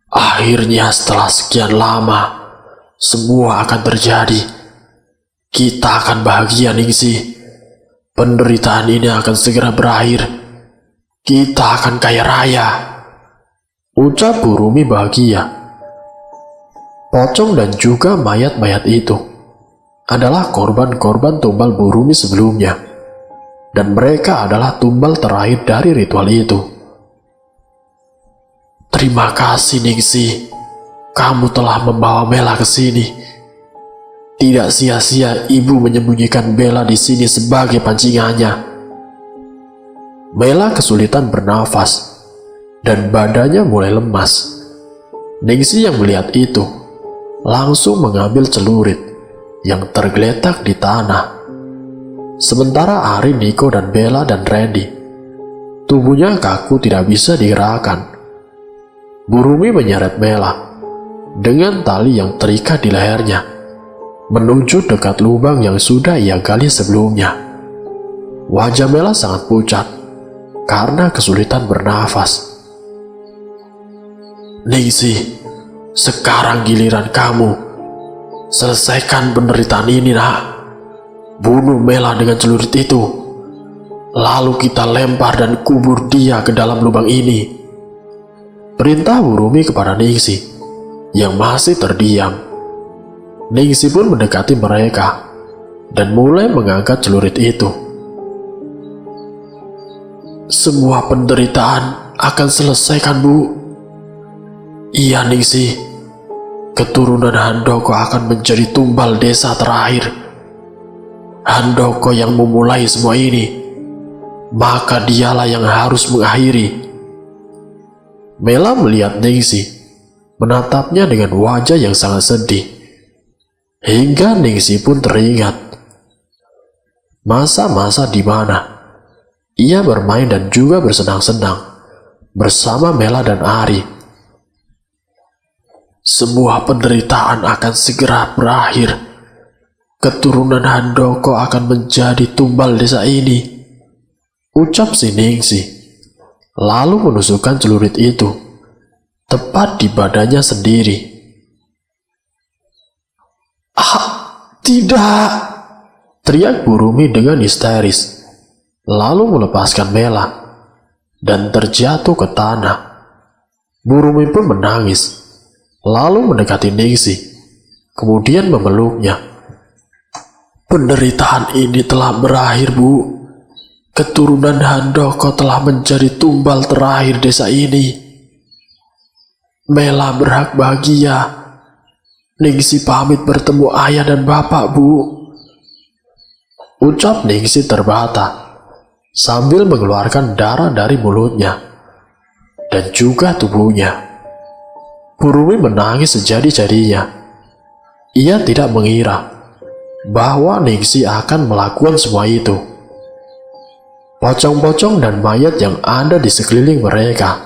Akhirnya setelah sekian lama, semua akan terjadi. Kita akan bahagia, Ningsih. Penderitaan ini akan segera berakhir. Kita akan kaya raya, ucap Burumi bahagia. Pocong dan juga mayat-mayat itu adalah korban-korban tumbal Burumi sebelumnya, dan mereka adalah tumbal terakhir dari ritual itu. Terima kasih, Ningsih. Kamu telah membawa Mela ke sini. Tidak sia-sia ibu menyembunyikan Bella di sini sebagai pancingannya. Mela kesulitan bernafas dan badannya mulai lemas. Ningsih yang melihat itu langsung mengambil celurit yang tergeletak di tanah. Sementara Ari, Niko, dan Bella dan Randy, tubuhnya kaku tidak bisa digerakkan. Burumi menyeret Mela dengan tali yang terikat di lehernya menuju dekat lubang yang sudah ia gali sebelumnya. Wajah Mela sangat pucat karena kesulitan bernafas. Ningsih, sekarang giliran kamu. Selesaikan penderitaan ini, nak. Bunuh Mela dengan celurit itu. Lalu kita lempar dan kubur dia ke dalam lubang ini. Perintah Burumi kepada Ningsih yang masih terdiam. Ningsih pun mendekati mereka dan mulai mengangkat celurit itu. Semua penderitaan akan selesaikan, Bu. Iya, Ningsih. Keturunan Handoko akan menjadi tumbal desa terakhir. Handoko yang memulai semua ini, maka dialah yang harus mengakhiri. Mela melihat Ningsih, menatapnya dengan wajah yang sangat sedih. Hingga Ningsih pun teringat masa-masa di mana ia bermain dan juga bersenang-senang bersama Mela dan Ari. Semua penderitaan akan segera berakhir. Keturunan Handoko akan menjadi tumbal desa ini, ucap si Ningsih, lalu menusukkan celurit itu tepat di badannya sendiri. Ah, tidak! Teriak Burumi dengan histeris, lalu melepaskan Mela dan terjatuh ke tanah. Burumi pun menangis, lalu mendekati Ningsih, kemudian memeluknya. Penderitaan ini telah berakhir, Bu. Keturunan Handoko telah menjadi tumbal terakhir desa ini. Mela berhak bahagia. Ningsih pamit bertemu ayah dan bapak, Bu, ucap Ningsih terbata sambil mengeluarkan darah dari mulutnya dan juga tubuhnya. Burumi menangis sejadi-jadinya. Ia tidak mengira bahwa Ningsih akan melakukan semua itu. Pocong-pocong dan mayat yang ada di sekeliling mereka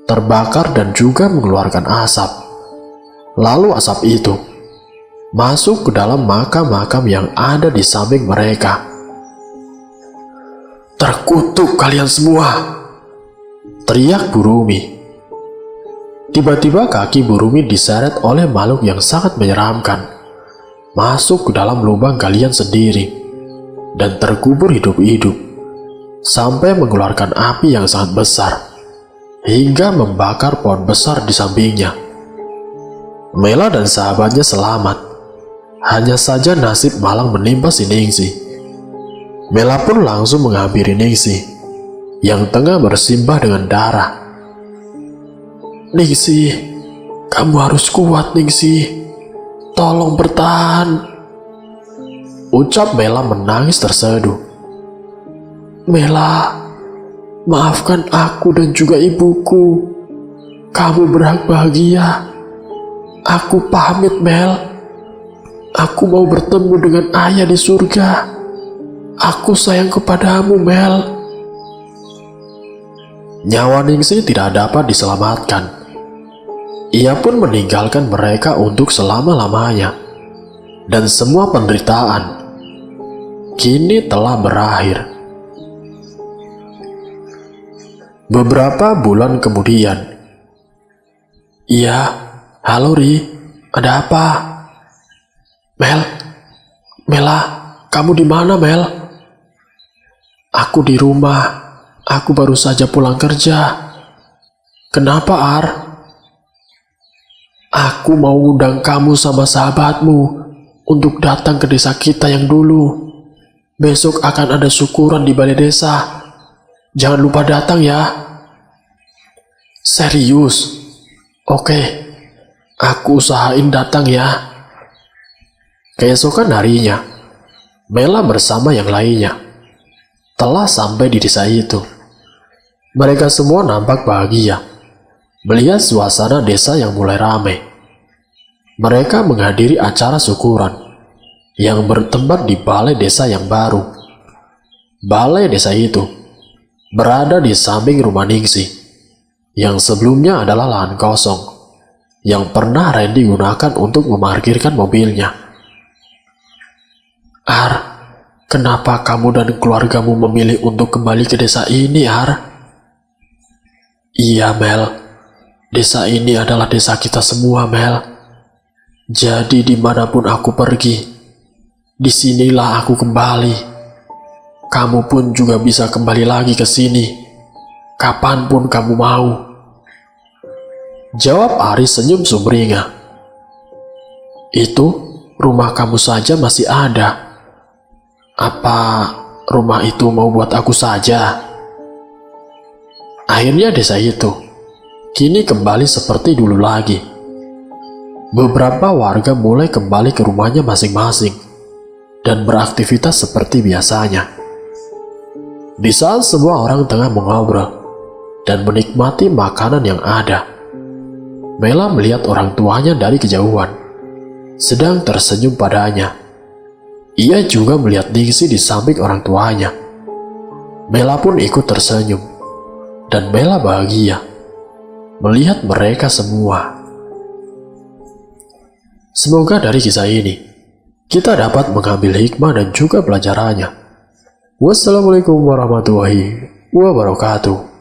terbakar dan juga mengeluarkan asap. Lalu asap itu masuk ke dalam makam-makam yang ada di samping mereka. Terkutuk kalian semua, teriak Burumi. Tiba-tiba kaki Burumi diseret oleh makhluk yang sangat menyeramkan, masuk ke dalam lubang kalian sendiri, dan terkubur hidup-hidup, sampai mengeluarkan api yang sangat besar, hingga membakar pohon besar di sampingnya. Mela dan sahabatnya selamat, hanya saja nasib malang menimpa si Ningsih. Mela pun langsung menghampiri Ningsih, yang tengah bersimbah dengan darah. Ningsih, kamu harus kuat, Ningsih. Tolong bertahan, ucap Mela menangis terseduh. Mela, maafkan aku dan juga ibuku. Kamu berhak bahagia. Aku pamit, Mel. Aku mau bertemu dengan ayah di surga. Aku sayang kepadamu, Mel. Nyawa Ningsih tidak dapat diselamatkan. Ia pun meninggalkan mereka untuk selama-lamanya. Dan semua penderitaan kini telah berakhir. Beberapa bulan kemudian. Iya, halo Ri, ada apa? Mela, kamu di mana Mel? Aku di rumah, aku baru saja pulang kerja. Kenapa Ar? Aku mau undang kamu sama sahabatmu untuk datang ke desa kita yang dulu. Besok akan ada syukuran di balai desa. Jangan lupa datang ya. Serius? Oke, aku usahain datang ya. Keesokan harinya, Mela bersama yang lainnya telah sampai di desa itu. Mereka semua nampak bahagia melihat suasana desa yang mulai ramai. Mereka menghadiri acara syukuran yang bertempat di balai desa yang baru. Balai desa itu berada di samping rumah Ningsih, yang sebelumnya adalah lahan kosong yang pernah Randy gunakan untuk memarkirkan mobilnya. Ar, kenapa kamu dan keluargamu memilih untuk kembali ke desa ini, Ar? Iya, Mel. Desa ini adalah desa kita semua, Mel. Jadi dimanapun aku pergi, disinilah aku kembali. Kamu pun juga bisa kembali lagi ke sini, kapanpun kamu mau. Jawab Ari senyum sumringah. Itu rumah kamu saja masih ada. Apa rumah itu mau buat aku saja? Akhirnya desa itu kini kembali seperti dulu lagi. Beberapa warga mulai kembali ke rumahnya masing-masing dan beraktivitas seperti biasanya. Di saat semua orang tengah mengobrol dan menikmati makanan yang ada, Mela melihat orang tuanya dari kejauhan, sedang tersenyum padanya. Ia juga melihat Ningsih di samping orang tuanya. Mela pun ikut tersenyum, dan Mela bahagia melihat mereka semua. Semoga dari kisah ini, kita dapat mengambil hikmah dan juga pelajarannya. Wassalamualaikum warahmatullahi wabarakatuh.